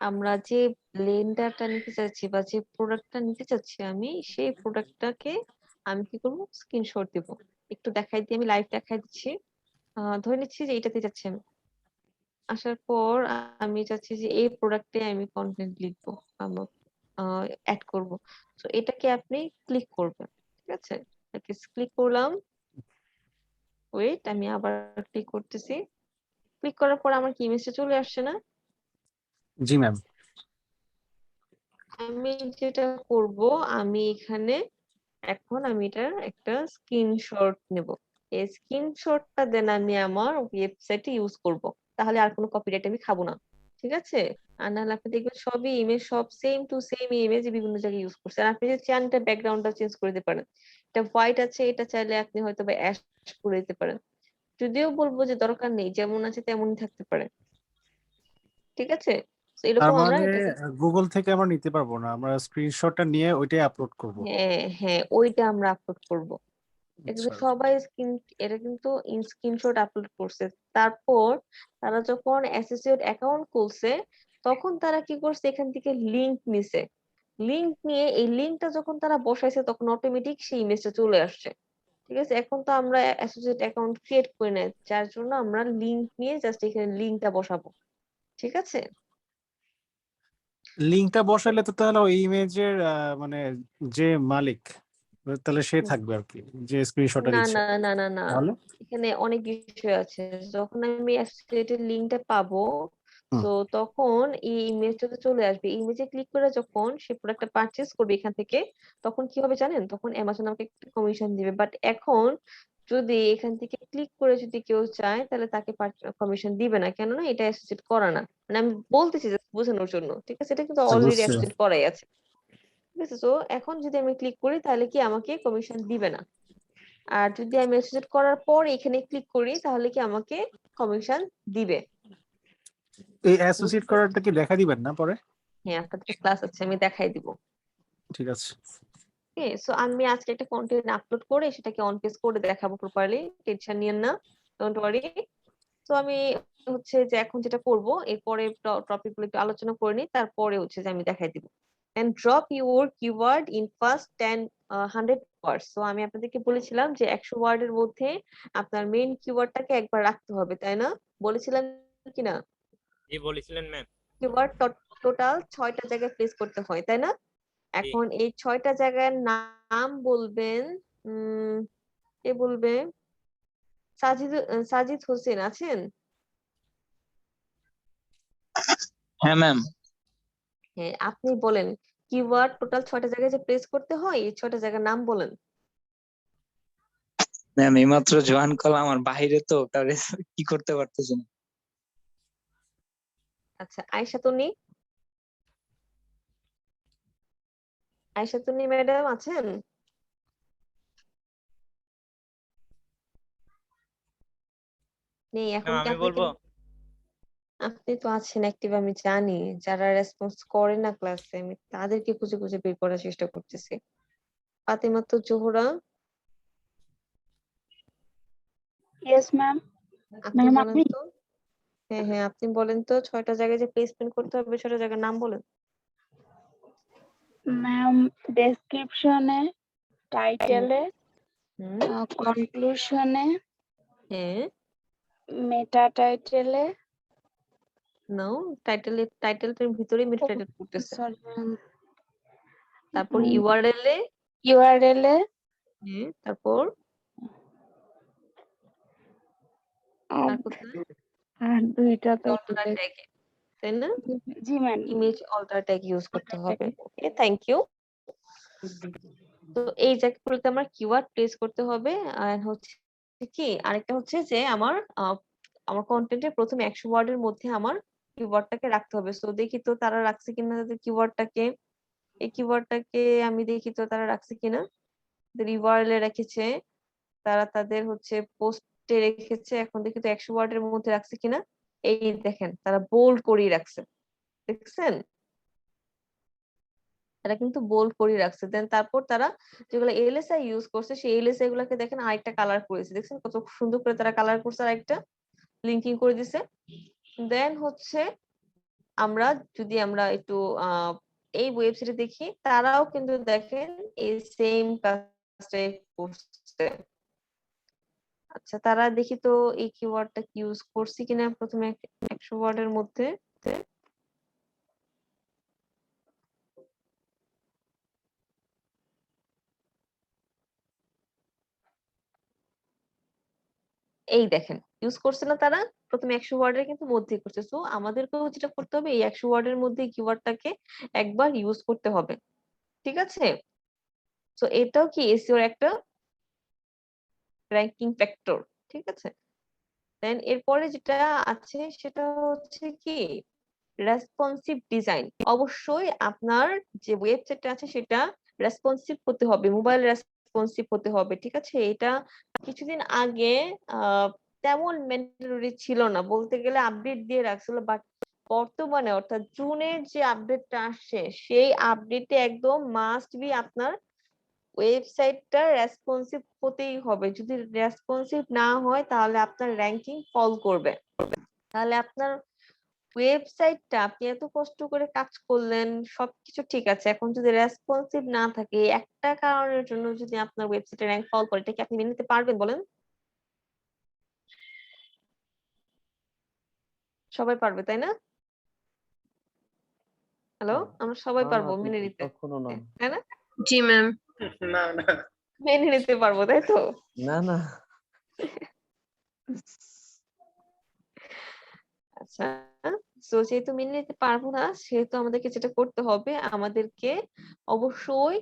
[SPEAKER 1] আমরা যে ব্লেন্ডারটা নিতে চাচ্ছি বা যে প্রোডাক্টটা নিতে চাচ্ছি আমি সেই প্রোডাক্টটাকে আমি কি করবো, স্ক্রিনশট দিব। একটু দেখাই দিই, আমি লাইভ দেখাই দিচ্ছি। ধরে নিচ্ছি যে এটাতে যাচ্ছি আমি। আসার পর আমি চাচ্ছি যে এই প্রোডাক্টে আমি কন্টেন্ট লিখবো, আমার অ্যাড করব। তো এটাকে আপনি ক্লিক করবেন। ঠিক আছে, ক্লিক করলাম। ওয়েট, আমি আবার ক্লিক করতেছি। ক্লিক করার পর আমার কি ইমেজটা চলে আসছে না?
[SPEAKER 7] জি ম্যাম।
[SPEAKER 1] আমি যেটা করব, আমি এখানে এখন আমি এটার একটা স্ক্রিনশট নেব। এই স্ক্রিনশটটা দেন আমি আমার ওয়েবসাইটে ইউজ করব, তাহলে আর কোনো কপিরাইট আমি খাবো না। ঠিক আছে, আর নাহলে আপনি দেখবেন সবই ইমেজ, সব সেম টু সেম ইমেজ বিভিন্ন জায়গায় ইউজ করছেন। আর আপনি যে চ্যানেলটা ব্যাকগ্রাউন্ডটা চেঞ্জ করে দিতে পারেন, এটা হোয়াইট আছে, এটা চাইলে আপনি হয়তো বা অ্যাশ করে দিতে পারেন। যদিও বলবো যে দরকার নেই, যেমন আছে তেমনই থাকতে পারে। ঠিক আছে, তো
[SPEAKER 7] তার
[SPEAKER 1] এরকম আমরা
[SPEAKER 7] মানে
[SPEAKER 1] এটাকে,
[SPEAKER 7] গুগল থেকে আমরা নিতে পারবো না, আমরা স্ক্রিনশটটা নিয়ে ওইটাই আপলোড করব।
[SPEAKER 1] হ্যাঁ হ্যাঁ ওইটা আমরা আপলোড করব। এটা
[SPEAKER 7] আচ্ছা
[SPEAKER 1] কিন্তু সবাই এটা কিন্তু স্ক্রিনশট আপলোড করছে। তারপর তারা যখন অ্যাসোসিয়েট অ্যাকাউন্ট খুলছে তখন তারা কি করছে, এখান থেকে লিংক নিছে। লিংক নিয়ে এই লিংকটা যখন তারা বসাইছে তখন অটোমেটিক সেই ইমেজটা চলে আসছে। ঠিক আছে, এখন তো আমরা অ্যাসোসিয়েট অ্যাকাউন্ট ক্রিয়েট করে নাই, যার জন্য আমরা লিংক নিয়ে জাস্ট এখানে লিংকটা বসাবো। ঠিক আছে,
[SPEAKER 7] লিঙ্কটা বসাইলে তো তাহলে ওই ইমেজের মানে যে মালিক, তাহলে সে
[SPEAKER 1] হুম,
[SPEAKER 7] থাকবে আর কি, যে স্ক্রিনশটটা
[SPEAKER 1] না
[SPEAKER 7] দিচ্ছে।
[SPEAKER 1] না না না না,
[SPEAKER 7] তাহলে
[SPEAKER 1] এখানে অনেক বিষয় আছে। যখন আমি অ্যাসোসিয়েটেড লিংকটা পাবো
[SPEAKER 7] হুম,
[SPEAKER 1] তো তখন এই ইমেজটাতে চলে আসবে। ইমেজে ক্লিক করে যখন সে প্রোডাক্টটা পারচেজ করবে এখান থেকে, তখন কি হবে জানেন, তখন অ্যামাজন আমাকে একটা কমিশন দিবে। বাট এখন যদি এখান থেকে ক্লিক করে যদি কেউ চায় তাহলে তাকে কমিশন দিবে না, কেননা এটা অ্যাসোসিয়েট করা না। মানে আমি বলতেছি just বোঝানোর জন্য। ঠিক আছে, এটা কিন্তু
[SPEAKER 7] আচ্ছা,
[SPEAKER 1] অলরেডি
[SPEAKER 7] বুঝছি।
[SPEAKER 1] অ্যাসোসিয়েট করাই আছে। ঠিক আছে, তো এখন যদি আমি ক্লিক করি তাহলে কি আমাকে কমিশন দিবে না। আর যদি আমি অ্যাসোসিয়েট করার পর এখানে ক্লিক করি তাহলে কি আমাকে কমিশন দিবে।
[SPEAKER 7] এই অ্যাসোসিয়েট করারটা কি দেখা দিবেন না পরে?
[SPEAKER 1] হ্যাঁ, আপনাদের ক্লাস আছে, আমি দেখাই দিব।
[SPEAKER 7] ঠিক আছে।
[SPEAKER 1] ওকে, সো আমি আজকে একটা কন্টেন্ট আপলোড করে সেটাকে অন পেজ করে দেখাবো প্রপারলি, টেনশন নিয়েন না, ডোন্ট ওয়ারি। তো আমি হচ্ছে যে এখন যেটা করব, এরপরে টপিক গুলো একটু আলোচনা করে নিই, তারপরে হচ্ছে যে আমি দেখাই দিব। and drop your keyword in first 100 words. So আমি আপনাদেরকে বলেছিলাম যে 100 ওয়ার্ডের মধ্যে আপনার মেইন কিওয়ার্ডটাকে একবার রাখতে হবে, তাই না? বলেছিলাম কিনা?
[SPEAKER 4] জি বলেছিলেন ম্যাম।
[SPEAKER 1] কিওয়ার্ড টোটাল 6টা জায়গায় প্লেস করতে হয়, তাই না? এখন এই 6টা জায়গার নাম বলবেন। কে বলবে? সাজিদ হোসেন আছেন?
[SPEAKER 10] হ্যাঁ ম্যাম।
[SPEAKER 1] হ্যাঁ, আপনি বলেন কিওয়ার্ড টোটাল 6টা জায়গায় যে প্লেস করতে হয় এই 6টা জায়গার নাম বলেন।
[SPEAKER 10] ম্যাম এইমাত্র জয়েন করলাম, আমার বাইরে তো ওটা কি করতে পারতেছি না।
[SPEAKER 1] আচ্ছা, আয়শাতুন্নি ম্যাডাম আছেন? নেই, এখন
[SPEAKER 4] ম্যাম
[SPEAKER 1] কি
[SPEAKER 4] আমি বলবো?
[SPEAKER 1] আপনি তো আছেন অ্যাক্টিভ, আমি জানি। যারা রেসপন্স করে না ক্লাসে আমি তাদেরকে খুঁজে খুঁজে বের করার চেষ্টা করতেছি। ফাতেমা তো জোহরা,
[SPEAKER 3] ইয়েস ম্যাম।
[SPEAKER 1] আপনি
[SPEAKER 3] ম্যাম
[SPEAKER 1] বলেন
[SPEAKER 3] আপনি
[SPEAKER 1] তো। হ্যাঁ হ্যাঁ, আপনি বলেন তো 6টা জায়গায় যে প্লেসমেন্ট করতে হবে 6টা জায়গার নাম বলেন।
[SPEAKER 3] ম্যাম ডেসক্রিপশনে, টাইটেলে,
[SPEAKER 1] হুম,
[SPEAKER 3] কনক্লুশনে,
[SPEAKER 1] হ্যাঁ,
[SPEAKER 3] মেটা টাইটেলে,
[SPEAKER 1] নাও টাইটেলটার ভিতরে মেটা টাইটেল করতেছে।
[SPEAKER 3] সরি ম্যাম,
[SPEAKER 1] তারপর ইউআরএল এ,
[SPEAKER 3] ইউআরএল এ,
[SPEAKER 1] হ্যাঁ, তারপর
[SPEAKER 3] আর
[SPEAKER 1] আর কোথায়?
[SPEAKER 3] আর দুইটা তো
[SPEAKER 1] অল্টার ট্যাগ, তাই না?
[SPEAKER 3] জি ma'am.
[SPEAKER 1] Image alter tag use করতে হবে। Okay, thank you. তো এই জায়গাগুলোতে আমার কিওয়ার্ড প্লেস করতে হবে। আর হচ্ছে কি আরেকটা হচ্ছে যে আমার কন্টেন্টের প্রথমে 100 ওয়ার্ডের মধ্যে আমার কিওয়ার্ডটাকে রাখতে হবে। সো দেখি তো তারা রাখছে কিনা তাদের কিওয়ার্ডটাকে। এই কিওয়ার্ডটাকে আমি দেখি তো তারা রাখছে কিনা। তাদের ইউআরএল এ রেখেছে, তারা তাদের হচ্ছে পোস্টে রেখেছে। এখন দেখি তো 100 ওয়ার্ডের মধ্যে রাখছে কিনা। এই দেখেন তারা বোল্ড করেই রাখছে, দেখছেন? তারা কিন্তু বোল্ড করে রাখছে। দেন তারপর তারা যেগুলো এলএসআই ইউজ করছে সেই এলএসআই গুলাকে দেখেন আরেকটা কালার করেছে, দেখছেন কত সুন্দর করে তারা কালার করছে, আরেকটা লিঙ্কিং করে দিছে। দেন হচ্ছে আমরা একটু এই ওয়েবসাইটে দেখি, তারাও কিন্তু দেখেন এই সেম কাজটাই করছে। আচ্ছা, তারা দেখি তো এই কিওয়ার্ডটা ইউজ করছে কিনা প্রথমে 100 ওয়ার্ডের মধ্যে। এই দেখেন ইউজ করছে না তারা, প্রথমে 100 ওয়ার্ডের কিন্তু মধ্যেই করছে। সো আমাদেরকেও যেটা করতে হবে এই 100 ওয়ার্ডের মধ্যে কিওয়ার্ডটাকে একবার ইউজ করতে হবে, ঠিক আছে? সো এটাও কি এসইওর একটা র্যাঙ্কিং ফ্যাক্টর, ঠিক আছে? দেন এরপরে যেটা আছে সেটা হচ্ছে কি রেসপন্সিভ ডিজাইন। অবশ্যই আপনার যে ওয়েবসাইটটা আছে সেটা রেসপন্সিভ হতে হবে, মোবাইল রেসপন্সিভ হতে হবে, ঠিক আছে? এটা কিছুদিন আগে তেমন ম্যান্ডেটরি ছিল না, বলতে গেলে আপডেট দিয়ে রাখছিল, বাট বর্তমানে অর্থাৎ জুনের যে আপডেটটা আসছে সেই আপডেটে একদম মাস্ট বি আপনার ওয়েবসাইটটা রেসপন্সিভ হতেই হবে। যদি রেসপন্সিভ না হয় তাহলে আপনার র্যাঙ্কিং ফল করবে। তাহলে আপনার ওয়েবসাইটটা আপনি এত কষ্ট করে কাজ করলেন, সবকিছু ঠিক আছে, এখন যদি রেসপন্সিভ না থাকে একটা কারণের জন্য যদি আপনার ওয়েবসাইটে র্যাঙ্ক ফল করে, এটা কি আপনি মেনে নিতে পারবেন বলেন? সবাই পারবে, তাই না? হ্যালো, আমরা সবাই
[SPEAKER 5] না না
[SPEAKER 1] পারবো মেনে
[SPEAKER 5] দিদি,
[SPEAKER 1] নিতে,
[SPEAKER 5] কখনো না।
[SPEAKER 1] তাই না?
[SPEAKER 6] জি ম্যাম।
[SPEAKER 9] না না,
[SPEAKER 1] মেনে নিতে পারবো, তাই তো?
[SPEAKER 5] না না।
[SPEAKER 1] আচ্ছা, তো যেহেতু মেনে নিতে পারবো না সেহেতু আমাদেরকে যেটা করতে হবে, আমাদেরকে অবশ্যই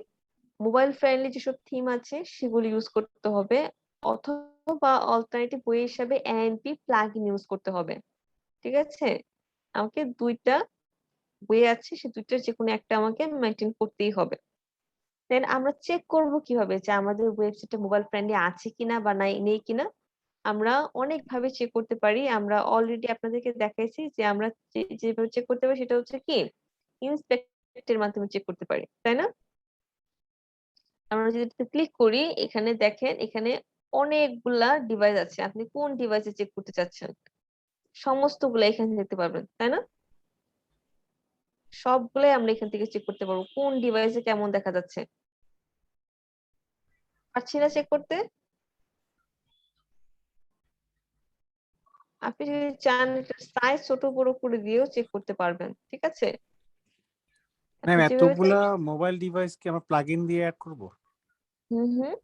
[SPEAKER 1] মোবাইল ফ্রেন্ডলি যেসব থিম আছে সেগুলো ইউজ করতে হবে, অথবা অল্টারনেটিভ ওয়ে হিসাবে এএনপি প্লাগইন ইউজ করতে হবে, ঠিক আছে? আমাকে দুইটা ওয়ে আছে, সে দুইটার যে কোনো একটা আমাকে মেনটেন করতেই হবে। দেন আমরা চেক করব কিভাবে যে আমাদের ওয়েবসাইটে মোবাইল ফ্রেন্ডলি আছে কিনা বা নেই কিনা। আমরা অনেক ভাবে চেক করতে পারি, আমরা অলরেডি আপনাদেরকে দেখাইছি যে আমরা যেভাবে চেক করতে পারি সেটা হচ্ছে কি ইন্সপেক্টের মাধ্যমে চেক করতে পারি, তাই না? আমরা যদি ক্লিক করি এখানে দেখেন, এখানে অনেকগুলা ডিভাইস আছে, আপনি কোন ডিভাইসে চেক করতে চাচ্ছেন সমস্তগুলা এখানে দেখতে পারবেন, তাই না? সবগুলাই আমরা এখান থেকে চেক করতে পারবো কোন ডিভাইসে কেমন দেখা যাচ্ছে। পারছি না চেক করতে? আপনি যদি চান এটার সাইজ ছোট বড় করে দিয়েও চেক করতে পারবেন, ঠিক আছে?
[SPEAKER 7] ম্যাম
[SPEAKER 1] আপনি যেভাবে
[SPEAKER 7] এতগুলা মোবাইল ডিভাইস কি আমরা প্লাগ ইন দিয়ে অ্যাড করবো?
[SPEAKER 1] হুম হুম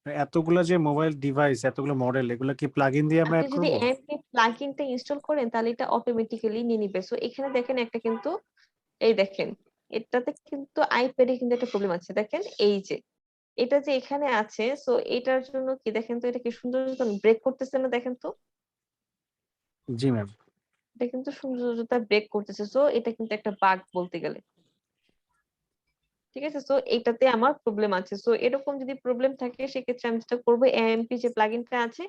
[SPEAKER 7] এতগুলা যে মোবাইল ডিভাইস, এতগুলো মডেল, এগুলা কি প্লাগ ইন দিয়ে আমরা
[SPEAKER 1] আপনি
[SPEAKER 7] অ্যাড
[SPEAKER 1] যদি
[SPEAKER 7] করবো?
[SPEAKER 1] এমপি প্লাগইনটা ইনস্টল করেন তাহলে এটা অটোমেটিক্যালি নিয়ে নিবে। সো এখানে দেখেন একটা কিন্তু এই দেখেন এটাতে কিন্তু আইপ্যাডে কিন্তু একটা প্রবলেম আছে। দেখেন এই যে এটা যে এখানে আছে, সো এটার জন্য কি দেখেন তো এটা কি সুন্দর ব্রেক করতেছে না? দেখেন তো
[SPEAKER 7] জি ম্যাম।
[SPEAKER 1] এটা কিন্তু সৌন্দর্যতা ব্রেক করতেছে। সো এটা কিন্তু একটা বাগ বলতে গেলে, ঠিক আছে? সো এটাতে আমার প্রবলেম আছে। সো এরকম যদি প্রবলেম থাকে সেক্ষেত্রে আমি যেটা করবো এএমপি যে প্লাগইনটা আছে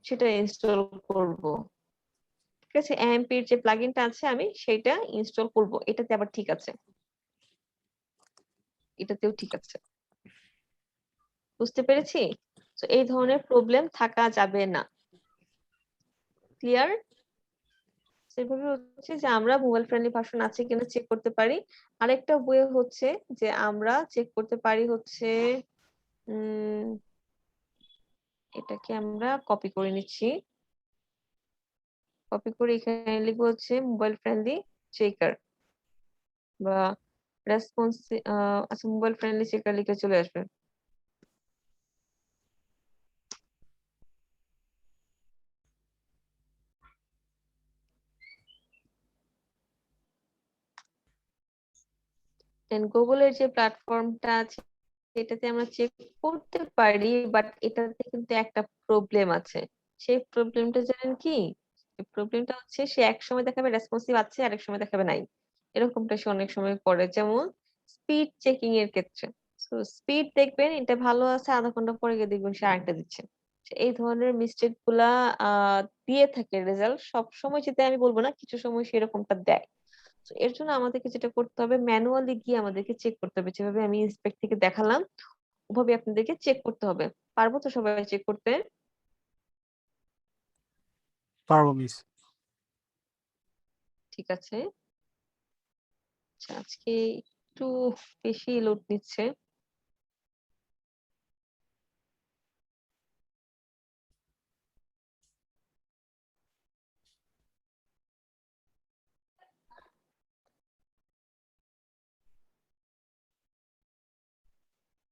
[SPEAKER 1] সেটা ইনস্টল করব, ঠিক আছে? এএমপি এর যে প্লাগইনটা আছে আমি সেটা ইনস্টল করব। এটাতে আবার ঠিক আছে, এটাতেও ঠিক আছে। বুঝতে পেরেছি? তো এই ধরনের প্রবলেম থাকা যাবে না। ক্লিয়ার? সেভাবে হচ্ছে যে আমরা মোবাইল ফ্রেন্ডলি ভার্সন আছে কিনা চেক করতে পারি। আরেকটা ওয়ে হচ্ছে যে আমরা চেক করতে পারি হচ্ছে উম এটাকে আমরা কপি করে নিচ্ছি। কপি করে এখানে লিখবো হচ্ছে মোবাইল ফ্রেন্ডলি চেকার বা রেসপন্স। আচ্ছা মোবাইল ফ্রেন্ডলি চেকার লিখে চলে আসবে। দেন গুগলের যে প্ল্যাটফর্মটা আছে এটাতে আমরা চেক করতে পারি, বাট এটাতে কিন্তু একটা প্রবলেম আছে। সেই প্রবলেমটা জানেন কি? প্রবলেমটা হচ্ছে সে এক সময় দেখাবে রেসপন্সিভ আছে আরেক সময় দেখাবে নাই, এরকমটা সে অনেক সময় করে। যেমন স্পিড চেকিং এর ক্ষেত্রে, তো স্পিড দেখবেন এটা ভালো আছে, আধা ঘন্টা পরে গিয়ে দেখবেন সে আরেকটা দিচ্ছে। তো এই ধরনের মিস্টেক গুলা দিয়ে থাকে রেজাল্ট। সব সময় যেতে আমি বলবো না, কিছু সময় সেরকমটা দেয়। তো এর জন্য আমাদেরকে যেটা করতে হবে ম্যানুয়ালি গিয়ে আমাদেরকে চেক করতে হবে, যেভাবে আমি ইন্সপেক্ট থেকে দেখালাম ওভাবে আপনাদেরকে চেক করতে হবে। পারবো তো সবাই চেক করতে?
[SPEAKER 7] পারবো মিস।
[SPEAKER 1] ঠিক আছে। আচ্ছা আজকে একটু বেশি লোড নিচ্ছে।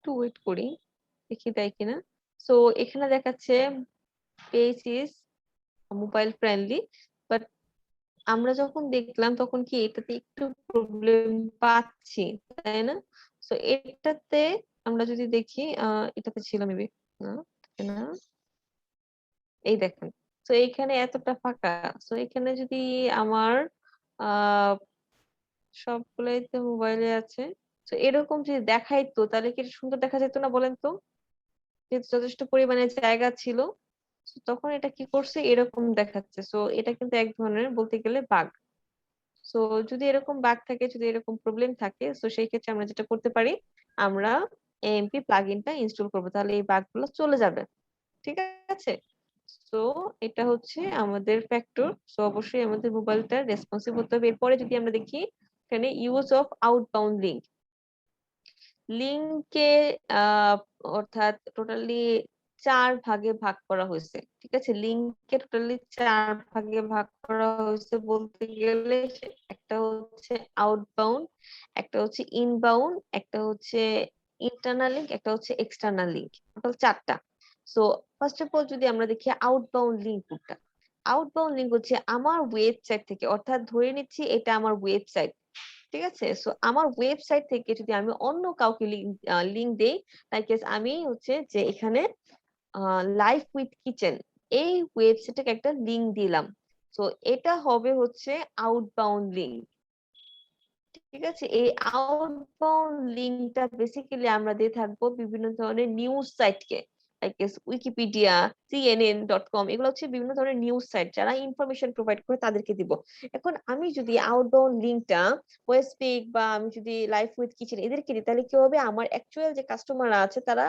[SPEAKER 1] একটু ওয়েট করি, দেখি দেয় কিনা। সো এখানে দেখাচ্ছে page is mobile friendly, but আমরা যখন দেখলাম তখন কি এটাতে একটু প্রবলেম পাচ্ছি, তাই না? সো এটাতে আমরা যদি দেখি এটাতে ছিল মেবি না, না, এই দেখেন। তো এইখানে এতটা ফাঁকা। তো এখানে যদি আমার আহ সবগুলাই তো মোবাইলে আছে, তো এরকম যদি দেখাইতো তাহলে কি এটা সুন্দর দেখা যেত না বলেন তো? যেহেতু যথেষ্ট পরিমাণে জায়গা ছিল, তো তখন এটা কি করছে এরকম দেখাচ্ছে। সো এটা কিন্তু এক ধরনের বলতে গেলে বাগ। সো যদি এরকম বাগ থাকে, যদি এরকম প্রবলেম থাকে, তো সেই ক্ষেত্রে আমরা যেটা করতে পারি আমরা এএমপি প্লাগইনটা ইনস্টল করবো, তাহলে এই বাগ গুলো চলে যাবে। ঠিক আছে? তো এটা হচ্ছে আমাদের ফ্যাক্টর। সো অবশ্যই আমাদের মোবাইলটা রেসপন্সিভ হতে হবে। এরপরে যদি আমরা দেখি এখানে ইউজ অফ আউটবাউন্ড লিঙ্ক, লিঙ্কে অর্থাৎ টোটালি 4 ভাগে ভাগ করা হয়েছে। ঠিক আছে? লিঙ্ককে টোটালি 4 ভাগে ভাগ করা হয়েছে বলতে গেলে একটা হচ্ছে আউটবাউন্ড, একটা হচ্ছে ইনবাউন্ড, একটা হচ্ছে ইন্টারনাল লিঙ্ক, একটা হচ্ছে এক্সটার্নাল লিঙ্ক। টোটাল 4টা। সো ফার্স্ট অফ অল যদি আমরা দেখি আউটবাউন্ড লিঙ্ক কোনটা। আউটবাউন্ড লিঙ্ক হচ্ছে আমার ওয়েবসাইট থেকে, অর্থাৎ ধরে নিচ্ছি এটা আমার ওয়েবসাইট। ঠিক আছে? সো আমার ওয়েবসাইট থেকে যদি আমি অন্য কাউকে লিংক দেই, লাইক আমি হচ্ছে যে এখানে লাইফ উইথ কিচেন এই ওয়েবসাইটে একটা লিংক দিলাম। তো এটা হবে হচ্ছে আউটবাউন্ড লিংক। ঠিক আছে? এই আউটবাউন্ড লিংকটা বেসিক্যালি আমরা দিয়ে থাকবো বিভিন্ন ধরনের নিউজ সাইটকে, লাইক উইকিপিডিয়া, CNN.com, এগুলো হচ্ছে বিভিন্ন ধরনের নিউজ সাইট যারা ইনফরমেশন প্রোভাইড করে তাদেরকে দিব। এখন আমি যদি আউটবাউন্ড লিংকটা ওয়েস্টপিক বা আমি যদি লাইফ উইথ কিচেন এদেরকে দিই, তাহলে কি হবে আমার অ্যাকচুয়াল যে কাস্টমাররা আছে তারা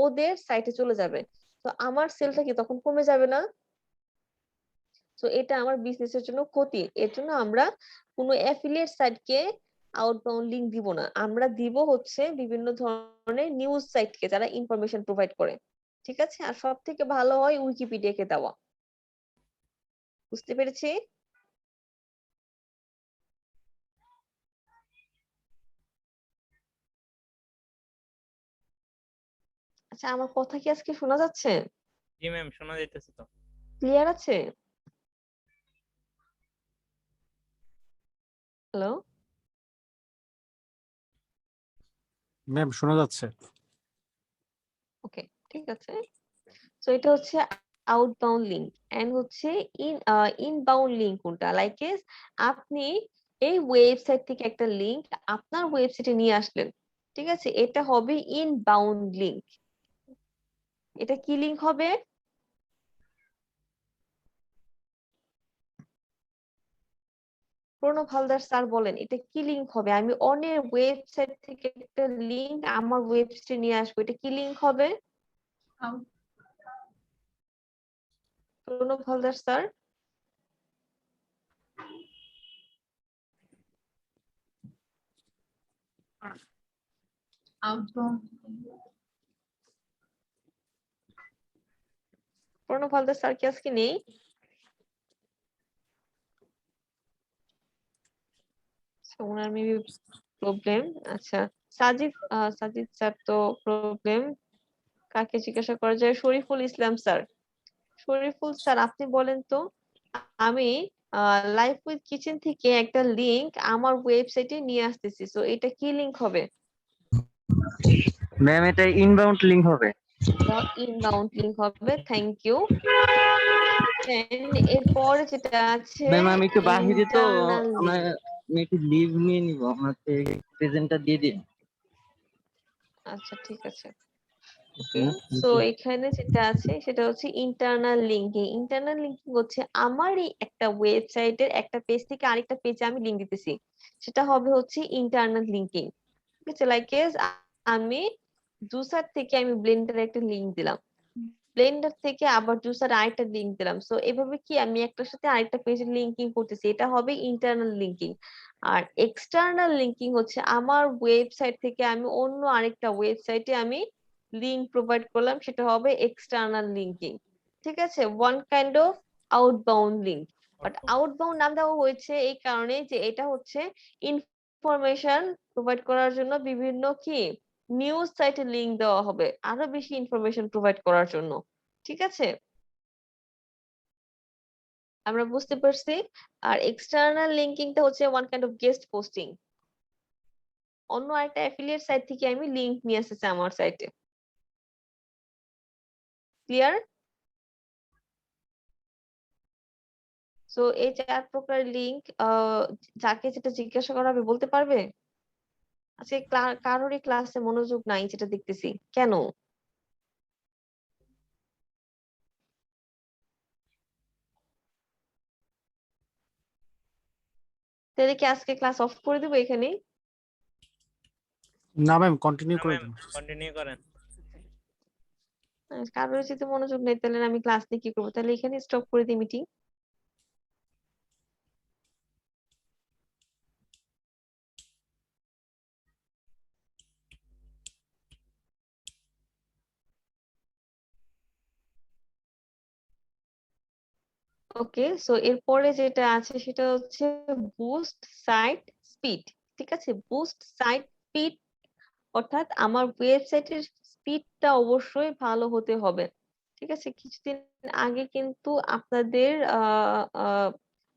[SPEAKER 1] ওদের সাইটে চলে যাবে। তো আমার সেলটা কি তখন কমে যাবে না? তো এটা আমার বিজনেসের জন্য ক্ষতি। এর জন্য আমরা কোনো অ্যাফিলিয়েট সাইটকে আউটবাউন্ড লিঙ্ক দিব না, আমরা দিব হচ্ছে বিভিন্ন ধরনের নিউজ সাইটকে যারা ইনফরমেশন প্রোভাইড করে, ঠিক আছে? আর সব থেকে ভালো হয় উইকিপিডিয়াকে দেওয়া। বুঝতে পেরেছি? আচ্ছা, আমার কথা কি আজকে শোনা যাচ্ছে?
[SPEAKER 4] জি ম্যাম, শোনা যাইতেছে তো।
[SPEAKER 1] ক্লিয়ার আছে? হ্যালো?
[SPEAKER 7] ম্যাম শোনা যাচ্ছে।
[SPEAKER 1] ওকে, ঠিক আছে। সো এটা হচ্ছে আউটবাউন্ড লিঙ্ক, এন্ড হচ্ছে ইনবাউন্ড লিঙ্ক কোনটা, লাইক আপনি এই ওয়েবসাইট থেকে একটা লিঙ্ক আপনার ওয়েবসাইটে নিয়ে আসলেন, ঠিক আছে? এটা হবে ইনবাউন্ড লিঙ্ক। এটা কি লিঙ্ক হবে? প্রণব হালদার স্যার বলেন এটা কি লিঙ্ক হবে? আমি অন্যের ওয়েবসাইট থেকে একটা লিঙ্ক আমার ওয়েবসাইটে নিয়ে আসবো, এটা কি লিঙ্ক হবে?
[SPEAKER 6] Out-
[SPEAKER 1] Pranab Haldar sir.
[SPEAKER 6] outbound
[SPEAKER 1] Pranab Haldar sir কি আজকে নেই? ওনার মেবি প্রবলেম। আচ্ছা, সাজিদ স্যার তো প্রবলেম। কাকে জিজ্ঞাসা করা যায়? শরীফুল ইসলাম স্যার। শরীফুল স্যার আপনি বলেন তো, আমি লাইফ উইথ কিচেন থেকে একটা লিংক আমার ওয়েবসাইটে নিয়ে আসতেছি, সো এটা কি লিংক হবে?
[SPEAKER 10] ম্যাম এটা ইনবাউন্ড লিংক হবে।
[SPEAKER 1] ইনবাউন্ড লিংক হবে, থ্যাংক ইউ। এরপরে যেটা আছে
[SPEAKER 10] ম্যাম আমি একটু বাহিরে তো,
[SPEAKER 1] ইন্টারনাল
[SPEAKER 10] আমার
[SPEAKER 1] লিংক।
[SPEAKER 10] আমি একটু লিভ নিয়ে নিব, আমাকে প্রেজেন্টটা দিয়ে দিন।
[SPEAKER 1] আচ্ছা, ঠিক আছে। ওকে, সো এখানে যেটা আছে সেটা হচ্ছে ইন্টারনাল লিঙ্কিং। ইন্টারনাল লিঙ্কিং হচ্ছে আমারই একটা ওয়েবসাইটের একটা পেজ থেকে আরেকটা পেজে আমি লিংক দিতেছি, সেটা হবে হচ্ছে ইন্টারনাল লিঙ্কিং। ঠিক আছে, লাইক আমি জুসার থেকে আমি ব্লেন্ডার একটা লিংক দিলাম, ব্লেন্ডার থেকে আবার জুসার আরেকটা লিংক দিলাম, সো এভাবে কি আমি একটার সাথে আরেকটা পেজের লিঙ্কিং করতেছি, এটা হবে ইন্টারনাল লিঙ্কিং। আর এক্সটার্নাল লিঙ্কিং হচ্ছে আমার ওয়েবসাইট থেকে আমি অন্য আরেকটা ওয়েবসাইটে আমি লিংক প্রোভাইড করলাম, সেটা হবে এক্সটার্নাল লিঙ্কিং। ঠিক আছে, one kind of outbound link. But outbound নাম দেওয়া হয়েছে এই কারণে যে এটা হচ্ছে ইনফরমেশন প্রোভাইড করার জন্য বিভিন্ন কি নিউজ সাইটে লিংক দেওয়া হবে আরো বেশি ইনফরমেশন প্রোভাইড করার জন্য। ঠিক আছে, আমরা বুঝতে পারছি। আর এক্সটার্নাল লিঙ্কিংটা হচ্ছে one kind of guest posting, অন্য একটা অ্যাফিলিয়েট সাইট থেকে আমি লিংক নিয়ে এসেছি আমার সাইটে। ক্লিয়ার? সো এই 4 প্রকার লিংক যাকে যেটা জিজ্ঞাসা করা হবে বলতে পারবে? আজকে কারোরই ক্লাসে মনোযোগ নাই যেটা দেখতেছি, কেন? তাহলে কি আজকে ক্লাস অফ করে দেবো এখানেই?
[SPEAKER 7] না ম্যাম কন্টিনিউ করে
[SPEAKER 4] ম্যাম
[SPEAKER 7] দিন।
[SPEAKER 4] কন্টিনিউ করেন।
[SPEAKER 1] কারোর যদি মনোযোগ নেই তাহলে আমি ক্লাস নিয়ে কি করবো? তাহলে এখানে স্টপ করে দিই মিটিং। ওকে, সো এরপরে যেটা আছে সেটা হচ্ছে বুস্ট সাইট স্পিড। ঠিক আছে, বুস্ট সাইট স্পিড অর্থাৎ আমার ওয়েবসাইটের স্পিডটা অবশ্যই ভালো হতে হবে। ঠিক আছে, কিছুদিন আগে কিন্তু আপনাদের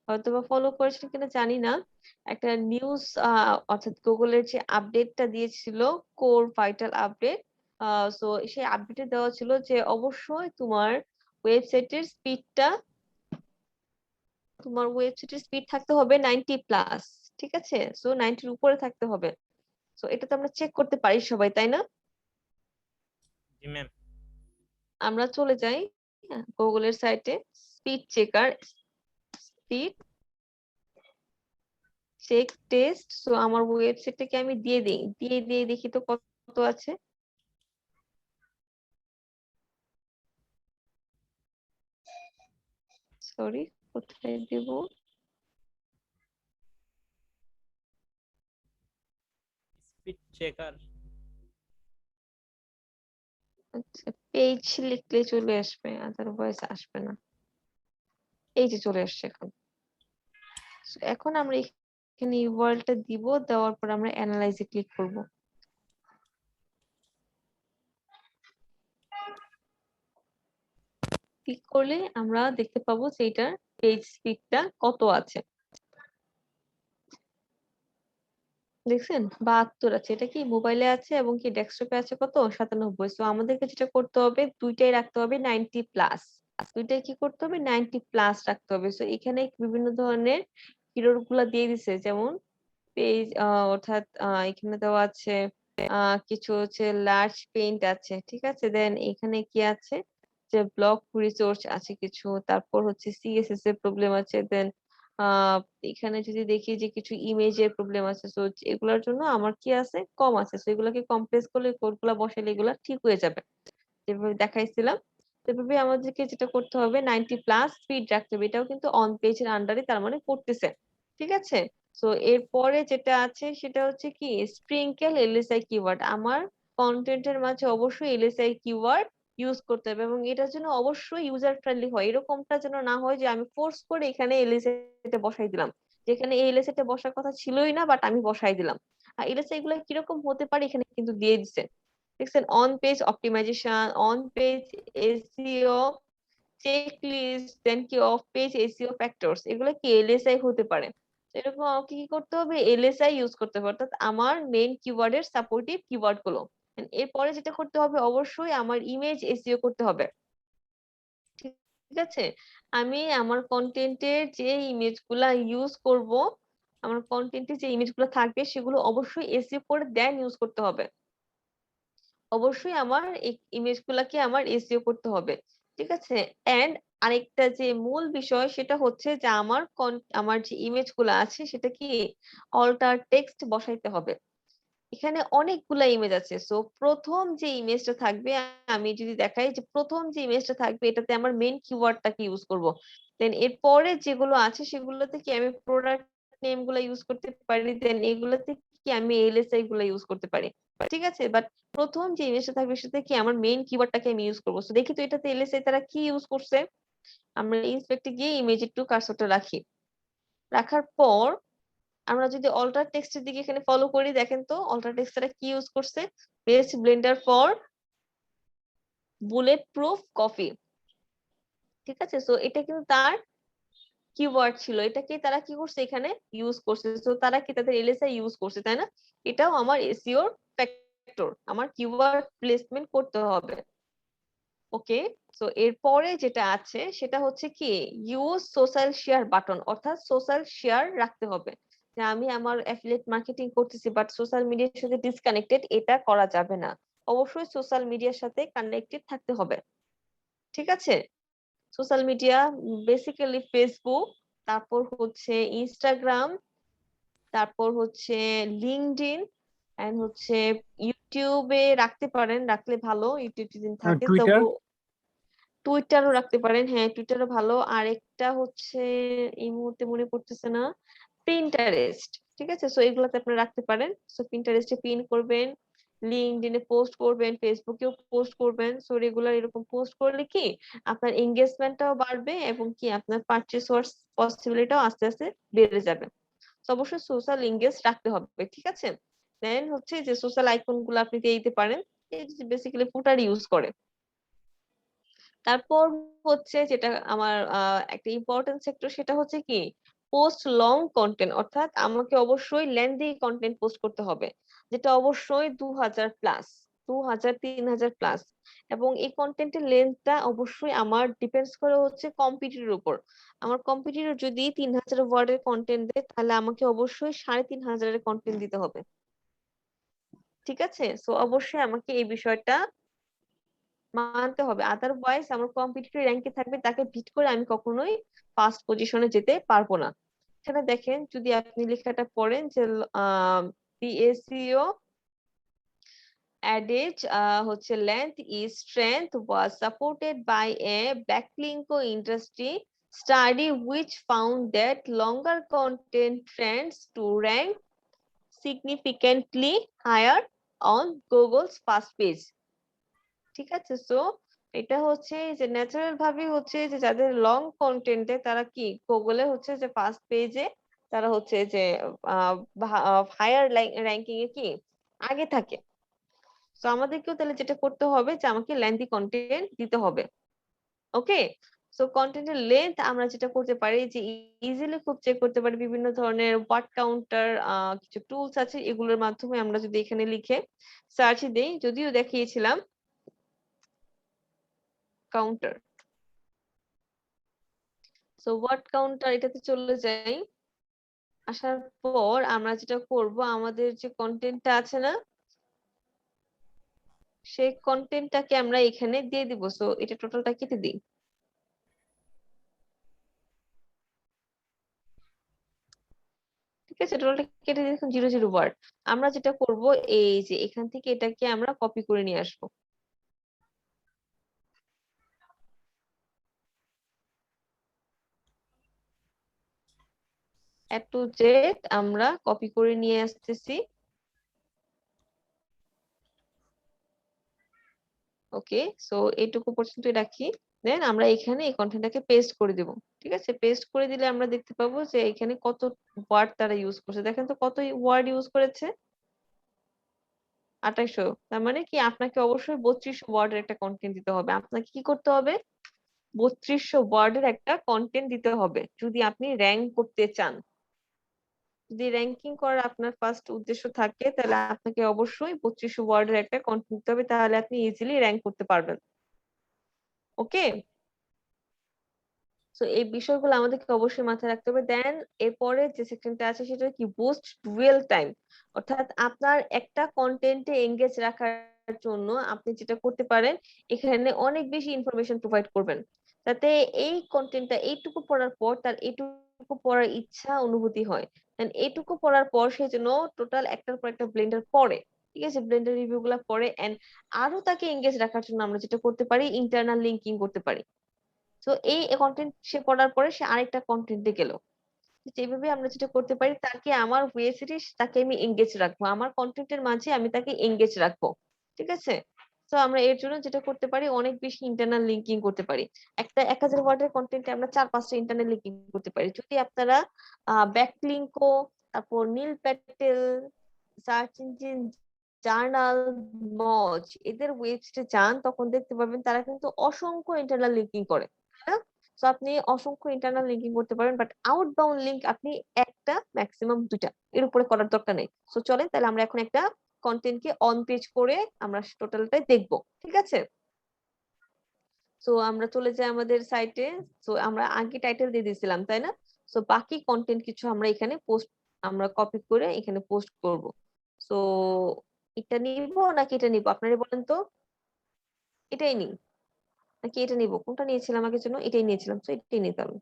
[SPEAKER 1] হয়তোবা ফলো করেছেন কিনা জানি না, একটা নিউজ অর্থাৎ গুগলের যে আপডেটটা দিয়েছিল, কোর ভাইটাল আপডেট, সো সেই আপডেটে দেওয়া ছিল যে অবশ্যই তোমার ওয়েবসাইটের স্পিড থাকতে হবে 90+। ঠিক আছে, সো 90-র উপরে থাকতে হবে। সো এটা তো আমরা চেক করতে পারি সবাই, তাই না?
[SPEAKER 4] জি ম্যাম।
[SPEAKER 1] আমরা চলে যাই গুগলের সাইটে, speed checker, speed check test. So আমার ওয়েবসাইটটাকে আমি দিয়ে দিই, দিয়ে দেখি তো কত আছে। সরি, কোথায় দেব?
[SPEAKER 4] পিচ চেকার
[SPEAKER 1] আচ্ছা, পেজ লিখলে চলে আসবে, আদারওয়াইজ আসবে না। এই যে চলে আসছে এখন। So, এখন আমরা এখানে ইউআরএলটা দিব, দেওয়ার পর আমরা অ্যানালাইজে ক্লিক করব। ক্লিক করলে আমরা দেখতে পাবো যে এটার পেজ স্পিডটা কত আছে। দেখছেন 72 আছে, এটা কি মোবাইলে আছে এবং কি ডেস্কটপে আছে কত 97। সো আমাদেরকে যেটা করতে হবে দুইটাই রাখতে হবে 90 প্লাস, দুইটাই কি করতে হবে 90 প্লাস রাখতে হবে। সো এখানে বিভিন্ন ধরনের কিরোর গুলা দিয়ে দিছে, যেমন পেজ অর্থাৎ এখানে দেওয়া আছে কিছু হচ্ছে লার্জ পেইন্ট আছে, ঠিক আছে। দেন এখানে কি আছে যে ব্লক রিসোর্স আছে কিছু, তারপর হচ্ছে সিএসএস এর প্রবলেম আছে। দেন এখানে যদি দেখি যে কিছু ইমেজের প্রবলেম আছে, সো এগুলোর জন্য আমার কি আছে কম আছে, সো এগুলোকে কম্প্রেস করলে কোডগুলো বসালে এগুলা ঠিক হয়ে যাবে, যেভাবে দেখাইছিলাম। সেভাবে আমাদেরকে যেটা করতে হবে 90 প্লাস স্পিড রাখতে হবে, এটাও কিন্তু অন পেজের আন্ডারে তার মানে করতেছে, ঠিক আছে। সো এরপরে যেটা আছে সেটা হচ্ছে কি স্প্রিংকেল এলএসআই কিওয়ার্ড। আমার কন্টেন্টের মাঝে অবশ্যই এলএসআই কিওয়ার্ড ইউজ করতে হবে এবং এটার জন্য অবশ্যই ইউজার ফ্রেন্ডলি হয়। এরকমটা যেন না হয় যে আমি ফোর্স করে এখানে এলএসআই টা বসাই দিলাম, যেখানে এই এলএসআই টা বসার কথা ছিলই না, বাট আমি বসাই দিলাম। আর এলএসআই গুলো কিরকম হতে পারে এখানে কিন্তু দিয়ে দিছে, দেখছেন on page optimisation, on page SEO, check list, then কি অফ পেজ এসইও ফ্যাক্টরস, এগুলো কি এলএসআই হতে পারে। তো এরকম আমাকে কি করতে হবে এলএসআই ইউজ করতে হবে, অর্থাৎ আমার মেইন কিওয়ার্ডের সাপোর্টিভ কিওয়ার্ড গুলো। এরপরে যেটা করতে হবে অবশ্যই আমার ইমেজ এসইও করতে হবে, ঠিক আছে। আমি আমার কন্টেন্টের যে ইমেজ গুলা ইউজ করব, আমার কন্টেন্টে যে ইমেজ গুলো থাকবে সেগুলো অবশ্যই এসইও করে দেন ইউজ করতে হবে। অবশ্যই আমার ইমেজ গুলাকে আমার এসইও করতে হবে, ঠিক আছে। এন্ড আরেকটা যে মূল বিষয় সেটা হচ্ছে যে আমার যে ইমেজ গুলা আছে সেটা কি অল্টার টেক্সট বসাইতে হবে। এখানে অনেকগুলা ইমেজ আছে, সো প্রথম যে ইমেজটা থাকবে, আমি যদি দেখাই যে প্রথম যে ইমেজটা থাকবে এটাতে আমার মেইন কিওয়ার্ডটাকে ইউজ করব। দেন এরপরে যেগুলো আছে সেগুলোতে কি আমি প্রোডাক্ট নেম গুলা ইউজ করতে পারি, দেন এগুলোতে কি আমি এলএসআই গুলা ইউজ করতে পারি, ঠিক আছে। বাট প্রথম যে ইমেজটা থাকবে সেটা কি আমার মেইন কিওয়ার্ডটাকে আমি ইউজ করবো। সো দেখি তো এটাতে এলএসআই তারা কি ইউজ করছে। আমরা ইন্সপেক্টে গিয়ে ইমেজ একটু কার্সরটা রাখি, রাখার পর আমরা যদি অল্টার টেক্সটের দিকে এখানে ফলো করি, দেখেন তো অল্টার টেক্সট তারা কি ইউজ করছে, best Blender for bullet proof coffee, ঠিক আছে। সো এটা কিন্তু তার কিওয়ার্ড ছিল, এটাকে তারা কি করছে এখানে ইউজ করছে। সো তারা কি তাদের এলএসআই ইউজ করছে, তাই না। এটাও আমার এসইওর ফ্যাক্টর, আমার কিওয়ার্ড প্লেসমেন্ট করতে হবে। ওকে, সো এরপরে যেটা আছে সেটা হচ্ছে কি ইউজ সোশ্যাল শেয়ার বাটন, অর্থাৎ সোশ্যাল শেয়ার রাখতে হবে। যে আমি আমার অ্যাফিলিয়েট মার্কেটিং করতেছি বাট সোশ্যাল মিডিয়ার সাথে ডিসকানেক্টেড, এটা করা যাবে না। অবশ্যই সোশ্যাল মিডিয়ার সাথে কানেক্টেড থাকতে হবে, ঠিক আছে। সোশ্যাল মিডিয়া বেসিক্যালি ফেসবুক, তারপর হচ্ছে ইনস্টাগ্রাম, তারপর হচ্ছে লিঙ্কডইন, এন্ড হচ্ছে ইউটিউবে রাখতে পারেন, রাখলে ভালো, ইউটিউব যদি থাকে।
[SPEAKER 7] টুইটার,
[SPEAKER 1] তবু টুইটারও রাখতে পারেন, হ্যাঁ টুইটারও ভালো। আর একটা হচ্ছে এই মুহূর্তে মনে পড়তেছে না, পিন্টারেস্ট, ঠিক আছে। সো এগুলোতে আপনি রাখতে পারেন। সো পিন্টারেস্টে পিন করবেন, লিঙ্কডইনে পোস্ট করবেন, ফেসবুকেও পোস্ট করবেন। সো রেগুলার এরকম পোস্ট করলে কি আপনার এঙ্গেজমেন্টটাও বাড়বে এবং কি আপনার পারচেজ হওয়ার পসিবিলিটিটাও আস্তে আস্তে বেড়ে যাবে। তো অবশ্যই সোশ্যাল এঙ্গেজ রাখতে হবে, ঠিক আছে। দেন হচ্ছে যে সোশ্যাল আইকন গুলো আপনি দিয়ে দিতে পারেন, এই বেসিক্যালি ফুটার ইউজ করে। তারপর হচ্ছে যেটা আমার একটা ইম্পর্টেন্ট সেক্টর, সেটা হচ্ছে কি পোস্ট লং কন্টেন্ট, অর্থাৎ আমাকে অবশ্যই লেন্দি কন্টেন্ট পোস্ট করতে হবে, যেটা অবশ্যই 2000 প্লাস, 2000-3000 প্লাস। এবং এই কন্টেন্টের লেন্থটা অবশ্যই আমার ডিপেন্ডস করে হচ্ছে কম্পিটিটরের উপর। আমার কম্পিটিটর যদি 3000 ওয়ার্ডের কন্টেন্ট দেয় তাহলে আমাকে অবশ্যই 3500 কন্টেন্ট দিতে হবে, ঠিক আছে। সো অবশ্যই আমাকে এই বিষয়টা মানতে হবে, আদারওয়াইজ আমার কম্পিটিটিভ র্যাঙ্কে থাকবে তাকে বিট করে আমি কখনোই ফার্স্ট পজিশনে যেতে পারবো না। এখানে দেখেন যদি আপনি লেখাটা পড়েন যে PSEO adage হচ্ছে length is strength was supported by a backlinko industry study which found that longer content trends to rank significantly higher on Google's first page. ঠিক আছে, সো এটা হচ্ছে যে ন্যাচারাল ভাবে হচ্ছে যে যাদের লং কন্টেন্টে তারা কি গুগলে হচ্ছে যে ফার্স্ট পেজে তারা হচ্ছে যে হায়ার র্যাঙ্কিং এ কি আগে থাকে। তো আমাদেরকেও তাহলে যেটা করতে হবে যে আমাকে লেন্থি কন্টেন্ট দিতে হবে। ওকে, সো কন্টেন্টের লেন্থ আমরা যেটা করতে পারি যে ইজিলি খুব চেক করতে পারি বিভিন্ন ধরনের ওয়ার্ড কাউন্টার কিছু টুলস আছে, এগুলোর মাধ্যমে আমরা যদি এখানে লিখে সার্চ দেই, যদিও দেখিয়েছিলাম কাউন্টার। সো ওয়ার্ড কাউন্টার এটাতে চলে যাই, আসার পর আমরা যেটা করব আমাদের যে কন্টেন্টটা আছে না সেই কন্টেন্টটাকে আমরা এখানে দিয়ে দিব। সো এটা টোটালটা কেটে দিই। ঠিক আছে, টোটালটা কেটে দিয়ে দেখুন 0 ওয়ার্ড। আমরা যেটা করব এই যে এখান থেকে এটাকে আমরা কপি করে নিয়ে আসবো। A to Z আমরা কপি করে নিয়ে আসতেছি। ওকে, সো এইটুকু পর্যন্ত রাখি, দেন আমরা এখানে এই কন্টেন্টটাকে পেস্ট করে দেব। ঠিক আছে, পেস্ট করে দিলে আমরা দেখতে পাবো যে এখানে কত ওয়ার্ড তারা ইউজ করছে। দেখেন তো কত ওয়ার্ড ইউজ করেছে, 2800। তার মানে কি আপনাকে অবশ্যই 3200 ওয়ার্ডের একটা কন্টেন্ট দিতে হবে। আপনাকে কি করতে হবে, 3200 ওয়ার্ডের একটা কন্টেন্ট দিতে হবে যদি আপনি র্যাঙ্ক করতে চান। যদি র্যাঙ্কিং করার আপনার ফার্স্ট উদ্দেশ্য থাকে তাহলে আপনাকে অবশ্যই 3200 ওয়ার্ডের একটা কন্টেন্ট দিতে হবে, তাহলে আপনি ইজিলি র্যাঙ্ক করতে পারবেন। ওকে, তো এই বিষয়গুলো আমাদেরকে অবশ্যই মাথায় রাখতে হবে। দেন এরপরে যে সেকশনটা আছে সেটা কি বুস্ট রিয়েল টাইম, অর্থাৎ আপনার একটা কন্টেন্টে এঙ্গেজ রাখার জন্য আপনি যেটা করতে পারেন এখানে অনেক বেশি ইনফরমেশন প্রোভাইড করবেন, যাতে এই কন্টেন্টটা এইটুকু পড়ার পর তার এইটুকু পড়ার ইচ্ছা অনুভূতি হয়। দেন এইটুকু পড়ার পর সে যেন টোটাল একটার পর একটা ব্লেন্ডার পড়ে। ঠিক আছে, ব্লেন্ডার রিভিউ গুলা পড়ে, এন্ড আরো তাকে এঙ্গেজ রাখার জন্য আমরা যেটা করতে পারি ইন্টারনাল লিঙ্কিং করতে পারি। তো এই কন্টেন্ট সে পড়ার পরে সে আরেকটা কন্টেন্টে গেল। যেভাবে আমরা যেটা করতে পারি তাকে আমার ওয়েবসাইটে তাকে আমি এঙ্গেজ রাখবো, আমার কন্টেন্টের মাঝে আমি তাকে এঙ্গেজ রাখবো। ঠিক আছে, তো আমরা এর জন্য যেটা করতে পারি অনেক বেশি ইন্টারনাল লিঙ্কিং করতে পারি। একটা 1000 ওয়ার্ডের কন্টেন্টে আমরা 4-5টা ইন্টারনাল লিঙ্কিং করতে পারি। যদি আপনারা ব্যাকলিঙ্কো, তারপর নীল প্যাটেল, সার্চ ইঞ্জিন জার্নাল, মজ এদের ওয়েবসাইটে যান তখন দেখতে পাবেন তারা কিন্তু অসংখ্য ইন্টারনাল লিঙ্কিং করে। তো আপনি অসংখ্য ইন্টারনাল লিঙ্কিং করতে পারেন, বাট আউটবাউন্ড লিঙ্ক আপনি একটা ম্যাক্সিমাম 2টা, এর উপরে করার দরকার নেই। সো চলেন তাহলে আমরা এখন একটা কন্টেন্টকে অন পেজ করে আমরা টোটালটাই দেখবো। ঠিক আছে, সো আমরা চলে যাই আমাদের সাইটে। সো আমরা আগে টাইটেল দিয়ে দিয়েছিলাম তাই না, সো বাকি কন্টেন্ট কিছু আমরা এখানে পোস্ট আমরা কপি করে এখানে পোস্ট করব। সো এটা নিব নাকি এটা নিব আপনারা বলেন তো, এটাই নিই নাকি এটা নিব, কোনটা নিয়েছিলাম আগের জন্য, এটাই নিয়েছিলাম, তো এটাই নিতে হবে।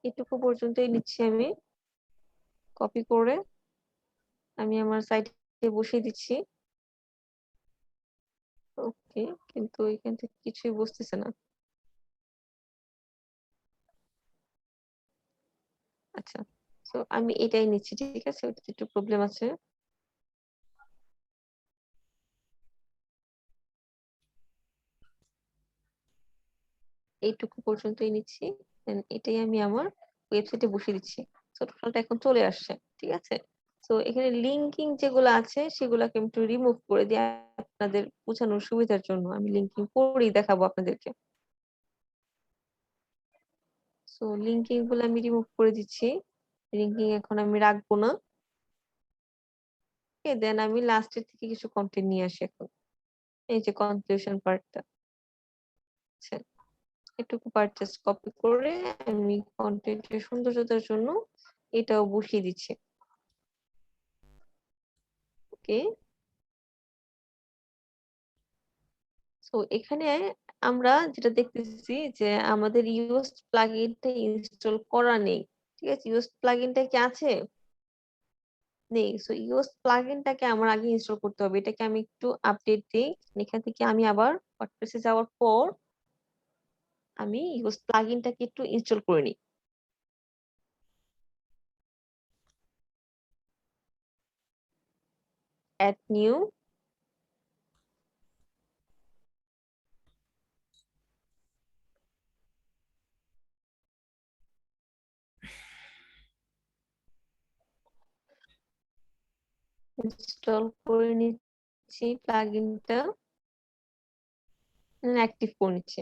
[SPEAKER 1] এটুকু পর্যন্তই নিচ্ছি আমি, কপি করে আমি আমার সাইটে বসিয়ে দিচ্ছি। ওকে, কিন্তু এখান থেকে কিছুই বুঝতেছে না। আচ্ছা, তো আমি এটাই নিচ্ছি। ঠিক আছে, ওটাতে একটু প্রবলেম আছে। এইটুকু পর্যন্তই নিচ্ছি, then এটাই আমি আমার ওয়েবসাইটে বসিয়ে দিচ্ছি। তো টোটালটা এখন চলে আসছে। ঠিক আছে, তো এখানে লিঙ্কিং যেগুলো আছে সেগুলোকে আমি একটু রিমুভ করে দিই আপনাদের বোঝানোর সুবিধার জন্য। আমি লিঙ্কিং করেই দেখাবো আপনাদেরকে। সো লিঙ্কিং গুলো আমি রিমুভ করে দিচ্ছি, লিঙ্কিং এখন আমি রাখবো না। দেন আমি লাস্টের থেকে কিছু কন্টেন্ট নিয়ে আসি এখন। এই যে কনক্লুশন পার্টটা, আচ্ছা এটুকু পার্ট জাস্ট কপি করে আমি কন্টেন্টের সৌন্দর্যতার জন্য এটাও বসিয়ে দিচ্ছি। ওকে, সো এখানে আমরা যেটা দেখতেছি যে আমাদের ইউজড প্লাগইনটা ইনস্টল করা নেই। ঠিক আছে, ইউজড প্লাগইনটা কি আছে, নেই। সো ইউজড প্লাগইনটাকে আমার আগে ইনস্টল করতে হবে। এটাকে আমি একটু আপডেট দিই। এখান থেকে আমি আবার ওয়ার্ডপ্রেসে যাওয়ার পর আমি ইউজ প্লাগইনটাকে একটু ইনস্টল করে নিই। অ্যাড নিউ, ইনস্টল করে নিচ্ছি প্লাগইনটা, অ্যাক্টিভ করে নিচ্ছি।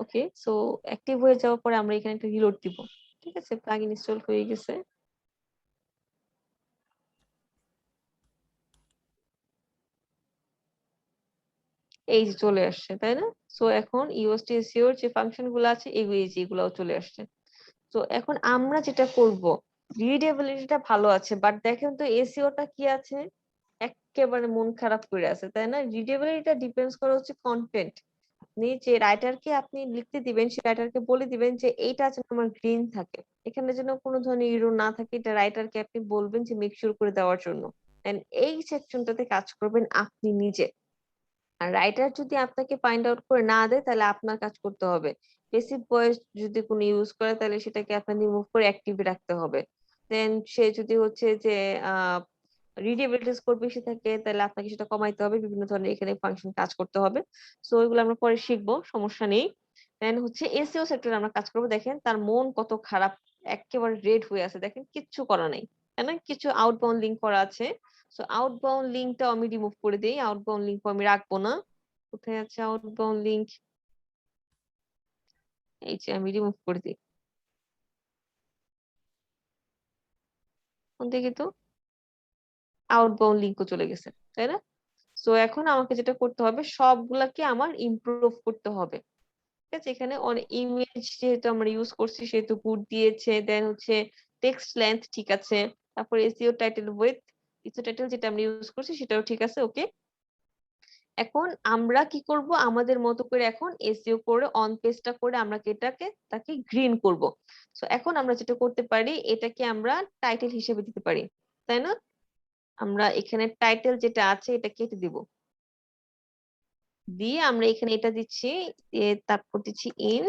[SPEAKER 1] ওকে, সো অ্যাক্টিভ হয়ে যাওয়ার পরে আমরা এখানে একটা রিলোড দিব। ঠিক আছে, প্লাগইন ইনস্টল হয়ে গেছে। এই যে চলে আসছে, তাই না? সো এখন ইউএসটি এসইও যে ফাংশন গুলো আছে এগুলাও চলে আসছে। তো এখন আমরা যেটা করব, রিডেবিলিটিটা ভালো আছে, বাট দেখেন তো এসইওটা কি আছে, একেবারে মন খারাপ করে আছে, তাই না? রিডেবিলিটিটা ডিপেন্ডস করে হচ্ছে কন্টেন্ট। আপনি যে রাইটারকে আপনি লিখতে দিবেন, সে রাইটারকে বলে দিবেন যে এইটা যেন আমার গ্রিন থাকে, এখানে যেন কোনো ধরনের ইরো না থাকে, এটা রাইটারকে আপনি বলবেন যে মেক শিওর করে দেওয়ার জন্য। এন্ড এই সেকশনটাতে কাজ করবেন আপনি নিজে। আর রাইটার যদি আপনাকে ফাইন্ড আউট করে না দেয় তাহলে আপনার কাজ করতে হবে। পেসিভ ভয়েস যদি কোনো ইউজ করে তাহলে সেটাকে আপনার রিমুভ করে অ্যাক্টিভ রাখতে হবে। দেন সে যদি হচ্ছে যে রিডেবিলিটি স্কোর বেশি থাকে তাহলে আপনাকে সেটা কমাইতে হবে, বিভিন্ন ধরনের এখানে ফাংশন কাজ করতে হবে। সো ওইগুলো আমরা পরে শিখবো, সমস্যা নেই। দেন হচ্ছে এসইও সেক্টরে আমরা কাজ করবো। দেখেন তার মন কত খারাপ, একেবারে রেড হয়ে আছে, দেখেন কিচ্ছু করা নাই, তাই না? কিছু আউটবাউন্ড লিঙ্ক করা আছে। সো আউটবাউন্ড লিঙ্কটা আমি রিমুভ করে দিই, আউটবাউন্ড লিঙ্ক আমি রাখবো না। কোথায় আছে আউটবাউন্ড লিঙ্ক? এই যে আমি রিমুভ করে দিই। দেখি তো, আউটবাউন্ড লিঙ্কও চলে গেছে, তাই না? সো এখন আমাকে যেটা করতে হবে, সবগুলাকে আমার ইমপ্রুভ করতে হবে। ঠিক আছে, এখানে অনেক ইমেজ যেহেতু আমরা ইউজ করছি সেহেতু গুড দিয়েছে, দেন হচ্ছে টেক্সট লেন্থ ঠিক আছে, তারপর এসইও টাইটেল উইথ, কিছু টাইটেল যেটা আমরা ইউজ করছি সেটাও ঠিক আছে। ওকে, এখন আমরা কি করব, আমাদের মতো করে এখন এসইও করে অন পেজটা করে আমরা তাকে গ্রিন করব। সো এখন আমরা যেটা করতে পারি, এটাকে আমরা টাইটেল হিসেবে দিতে পারি, তাই না? আমরা এখানে টাইটেল যেটা আছে এটা কেটে দিব, দিয়ে আমরা এখানে এটা দিচ্ছি, তারপর দিচ্ছি ইন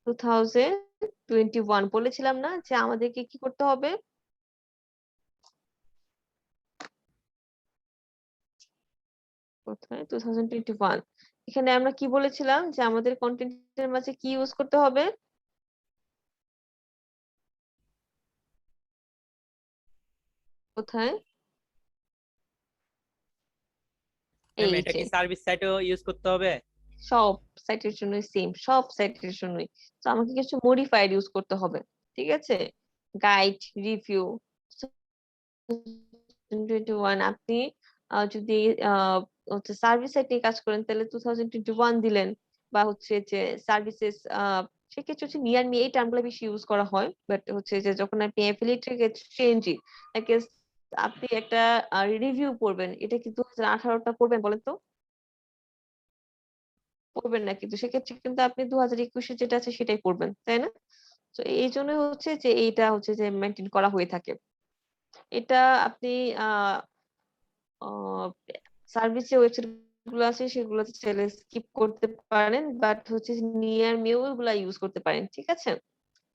[SPEAKER 1] 2021। বলেছিলাম না যে আমাদেরকে কি করতে হবে, কোথায় 2021, এখানে আমরা কি বলেছিলাম যে আমাদের কন্টেন্টের মাঝে কি ইউজ করতে হবে, কোথায়,
[SPEAKER 4] ম্যাম
[SPEAKER 1] এই
[SPEAKER 4] এটা
[SPEAKER 1] যে
[SPEAKER 4] কি সার্ভিস সাইটও ইউজ করতে হবে?
[SPEAKER 1] সব সাইটের জন্য সেম, সব সাইটের জন্যই। তো আমাকে কিছু মডিফাইড ইউজ করতে হবে। ঠিক আছে, গাইড, রিভিউ 2021। আপনি যদি হচ্ছে সার্ভিস সাইট নিয়ে কাজ করেন তাহলে 2021 দিলেন, বা হচ্ছে যে সার্ভিসেস, সেক্ষেত্রে হচ্ছে নিয়ার মি এই টার্মগুলো বেশি ইউজ করা হয়। বাট হচ্ছে যে যখন আপনি অ্যাফিলিয়েট থেকে চেঞ্জ, আপনি একটা রিভিউ পড়বেন, এটা কি 2018টা পড়বেন বলেন তো? পড়বেন না, কিন্তু সেক্ষেত্রে কিন্তু আপনি 2021-এ যেটা আছে সেটাই পড়বেন, তাই না? তো এই জন্য হচ্ছে যে এইটা হচ্ছে যে মেনটেন করা হয়ে থাকে। এটা আপনি আহ সার্ভিসে ওয়েবসাইট গুলো আছে সেগুলোতে চাইলে স্কিপ করতে পারেন, বাট হচ্ছে নিয়ার মিউ গুলা ইউজ করতে পারেন। ঠিক আছে,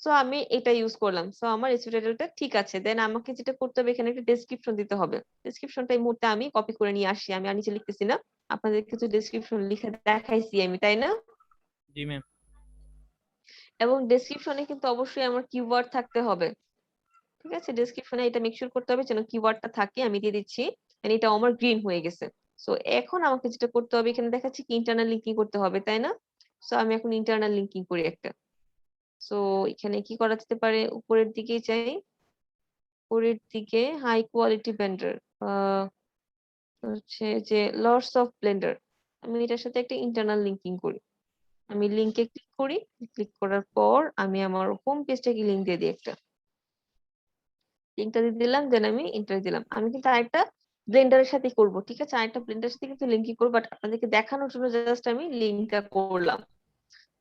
[SPEAKER 1] সো আমি এটা ইউজ করলাম, সো আমার টাইটেলটা ঠিক আছে। দেন আমাকে যেটা করতে হবে, এখানে একটা ডেসক্রিপশন দিতে হবে। ডেসক্রিপশনটা এই মুহূর্তে আমি কপি করে নিয়ে আসি, আমি আর নিচে লিখতেছি না, আপনাদের কিছু ডেসক্রিপশন লিখে দেখাইছি আমি, তাই না?
[SPEAKER 4] জি ম্যাম।
[SPEAKER 1] এবং ডেসক্রিপশনে কিন্তু অবশ্যই আমার কিওয়ার্ড থাকতে হবে। ঠিক আছে, ডেসক্রিপশনে এটা মেক শিওর করতে হবে যেন কিওয়ার্ডটা থাকে। আমি দিয়ে দিচ্ছি, and এটা আমার গ্রিন হয়ে গেছে। সো এখন আমাকে যেটা করতে হবে, এখানে দেখাচ্ছি কি ইন্টারনাল লিঙ্কিং করতে হবে, তাই না? সো আমি এখন ইন্টারনাল লিঙ্কিং করি একটা। সো এখানে কি করা যেতে পারে, উপরের দিকেই যাই, উপরের দিকে হাই কোয়ালিটি ভেন্ডর, হচ্ছে যে লটস অফ ব্লেন্ডার, আমি এটার সাথে একটা ইন্টারনাল লিঙ্কিং করি। আমি লিঙ্কে ক্লিক করি, ক্লিক করার পর আমি আমার হোম পেজটাকে লিঙ্ক দিয়ে দিই, একটা লিঙ্কটা দিয়ে দিলাম, দেন আমি এন্টার দিলাম। আমি কিন্তু আরেকটা ব্লেন্ডারের সাথে করব, ঠিক আছে, আরেকটা ব্লেন্ডারের সাথে কিন্তু লিঙ্কিং করবো, বাট আপনাদেরকে দেখানোর জন্য জাস্ট আমি লিঙ্কটা করলাম।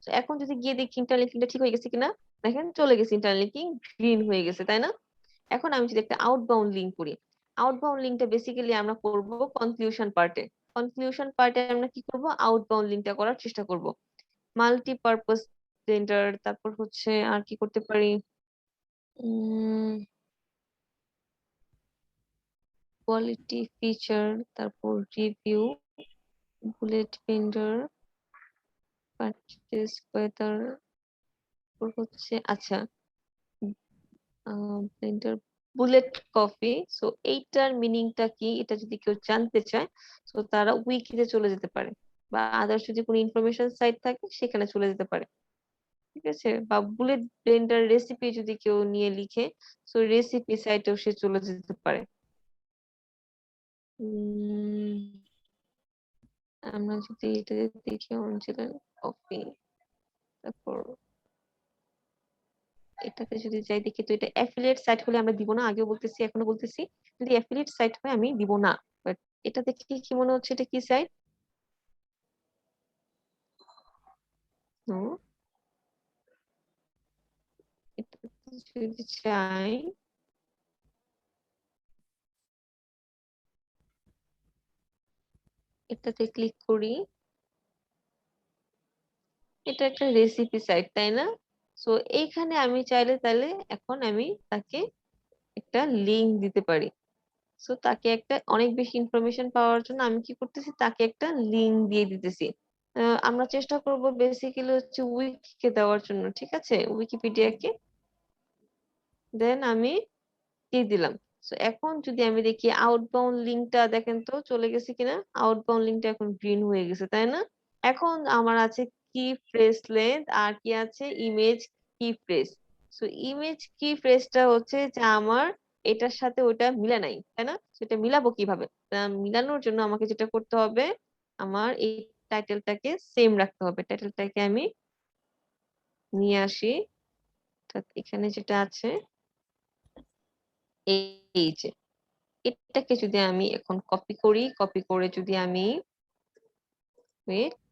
[SPEAKER 1] তো এখন যদি গিয়ে দেখি ইন্টারনাল লিঙ্কিংটা ঠিক হয়ে গেছে কিনা, দেখেন চলে গেছে, ইন্টারনাল লিঙ্কিং গ্রিন হয়ে গেছে, তাই না? এখন আমি যদি একটা আউটবাউন্ড লিঙ্ক করি, আউটবাউন্ড লিঙ্কটা বেসিক্যালি আমরা করব কনক্লুশন পার্টে। কনক্লুশন পার্টে আমরা কি করব, আউটবাউন্ড লিঙ্কটা করার চেষ্টা করব। মাল্টিপারপাস ব্লেন্ডার, তারপর হচ্ছে আর কি করতে পারি, কোয়ালিটি ফিচার, তারপর review, bullet Blender, purchase weather, তারপর হচ্ছে আচ্ছা ব্লেন্ডার, বুলেট কফি। সো এইটার মিনিংটা কি এটা যদি কেউ জানতে চায়, তো তারা উইকিতে চলে যেতে পারে, বা আদার্স যদি কোনো ইনফরমেশন সাইট থাকে সেখানে চলে যেতে পারে, ঠিক আছে? বা বুলেট ব্লেন্ডার রেসিপি যদি কেউ নিয়ে লিখে, তো রেসিপি সাইটেও সে চলে যেতে পারে। আমরা যদি এটা দেখি অঞ্জলি কফি, তারপর এটাতে যদি যাই দেখি, তো এটা অ্যাফিলিয়েট সাইট হলে আমরা দিব না, আগেও বলতেছি এখনো বলতেছি, যদি অ্যাফিলিয়েট সাইট হয় আমি দিব না। বাট এটা দেখে কি মনে হচ্ছে এটা কি সাইট? এটাতে যদি চাই, এটাতে ক্লিক করি, এটা একটা রেসিপি সাইট, তাই না? সো এইখানে আমি চাইলে তাহলে এখন আমি তাকে একটা লিংক দিতে পারি। সো তাকে একটা অনেক বেশি ইনফরমেশন পাওয়ার জন্য আমি কি করতেছি, তাকে একটা লিংক দিয়ে দিতেছি। আমরা চেষ্টা করব বেসিক্যালি হচ্ছে উইকিকে দেওয়ার জন্য, ঠিক আছে, উইকিপিডিয়াকে। দেন আমি দিয়ে দিলাম। সো এখন যদি আমি দেখি আউটবাউন্ড লিঙ্কটা দেখেন তো চলে গেছে কিনা, আউটবাউন্ড লিঙ্কটা এখন গ্রিন হয়ে গেছে, তাই না? এখন আমার আছে কি ফ্রেজ লেন্থ, আর কি আছে image key phrase. So image কি ফ্রেজটা হচ্ছে যে আমার এটার সাথে ওটা মিলে নাই, তাই না? সেটা মিলাবো কিভাবে? মিলানোর জন্য আমাকে যেটা করতে হবে, আমার এই টাইটেলটাকে সেম রাখতে হবে। টাইটেলটাকে আমি নিয়ে আসি, অর্থাৎ এখানে যেটা আছে এই যে এটাকে যদি আমি এখন কপি করি, কপি করে যদি আমি ওয়েট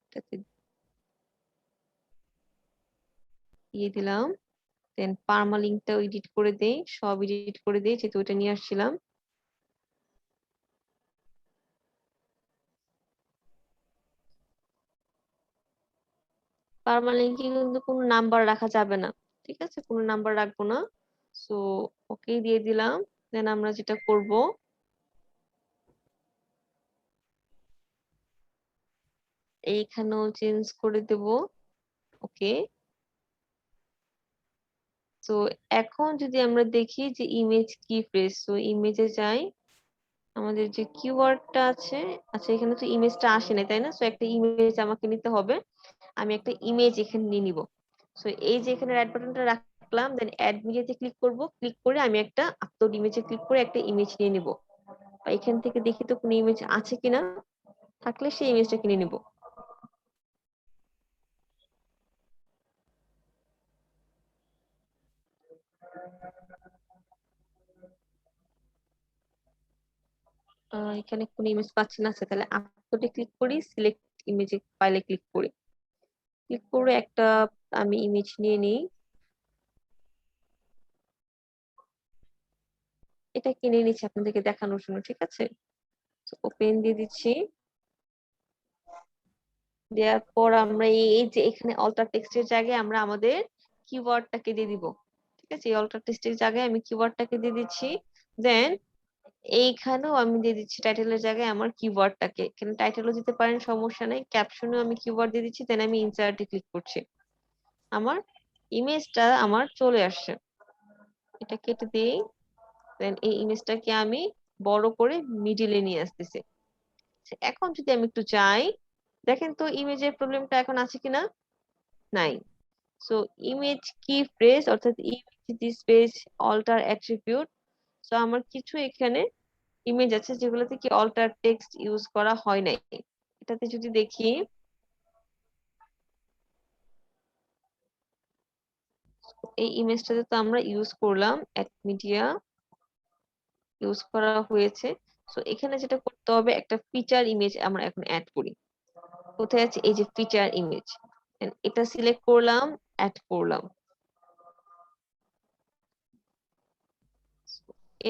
[SPEAKER 1] এটাতে দিয়ে দিলাম, দেন পার্মালিঙ্কটাও এডিট করে দেই, সব এডিট করে দেই যেহেতু ওটা নিয়ে আসছিলাম। পার্মালিঙ্কে কিন্তু কোনো নাম্বার রাখা যাবে না, ঠিক আছে, কোনো নাম্বার রাখবো না। সো ওকে দিয়ে দিলাম। দেন আমরা যেটা করব, এইখানেও চেঞ্জ করে দেব। ওকে, তো এখন যদি আমরা দেখি যে ইমেজ কি ফ্রেজ, তো ইমেজে যাই, আমাদের যে কিওয়ার্ডটা আছে, আচ্ছা এখানে তো ইমেজটা আসে নাই, তাই না? সো একটা ইমেজ আমাকে নিতে হবে, আমি একটা ইমেজ এখানে নিয়ে নিব। সো এই যে এখানে অ্যাড বাটনটা রাখলাম, দেন অ্যাড মিডিয়াতে ক্লিক করব, ক্লিক করে আমি একটা আপলোড ইমেজে ক্লিক করে একটা ইমেজ নিয়ে নিব। বা এখান থেকে দেখি তো কোনো ইমেজ আছে কিনা, থাকলে সেই ইমেজটা কিনে নিব। এখানে কোনো ইমেজ পাচ্ছি না, আচ্ছা তাহলে আপলোডে ক্লিক করি, সিলেক্ট ইমেজে ফাইলে ক্লিক করি, ক্লিক করে একটা আমি ইমেজ নিয়ে নিই, এটা কিনে নিচ্ছি আপনাদেরকে দেখানোর জন্য, ঠিক আছে? ওপেন দিয়ে দিচ্ছি, দেওয়ার পর আমরা এই যে এখানে অল্টার টেক্সটের জায়গায় আমরা আমাদের কিওয়ার্ডটাকে দিয়ে দিব, ঠিক আছে? এই অল্টার টেক্সটের জায়গায় আমি কিওয়ার্ডটাকে দিয়ে দিচ্ছি। দেন এইখানেও আমি দিয়ে দিচ্ছি টাইটেলের জায়গায় আমার কিওয়ার্ডটাকে, এখানে টাইটেলও দিতে পারেন, সমস্যা নেই, ক্যাপশনেও আমি কিওয়ার্ড দিয়ে দিচ্ছি। দেন আমি ইনসার্টে ক্লিক করছি, আমার ইমেজটা আমার চলে আসছে। এটা কেটে দিই, দেন এই ইমেজটাকে আমি বড় করে মিডিলে নিয়ে আসতেছি। এখন যদি আমি একটু চাই, দেখেন তো ইমেজের প্রবলেমটা এখন আছে কিনা, নাই। সো ইমেজ কি ফ্রেজ, অর্থাৎ image this page alter attribute. So আমার কিছু এখানে ইমেজ আছে যেগুলোতে কি অল্টার টেক্সট ইউজ করা হয় নাই। এটাতে যদি দেখি, এই ইমেজটাতে তো আমরা ইউজ করলাম, অ্যাড মিডিয়া ইউজ করা হয়েছে। সো এখানে যেটা করতে হবে, একটা ফিচার ইমেজ আমরা এখন অ্যাড করি। কোথায় আছে, এই যে ফিচার ইমেজ, এটা সিলেক্ট করলাম, অ্যাড করলাম।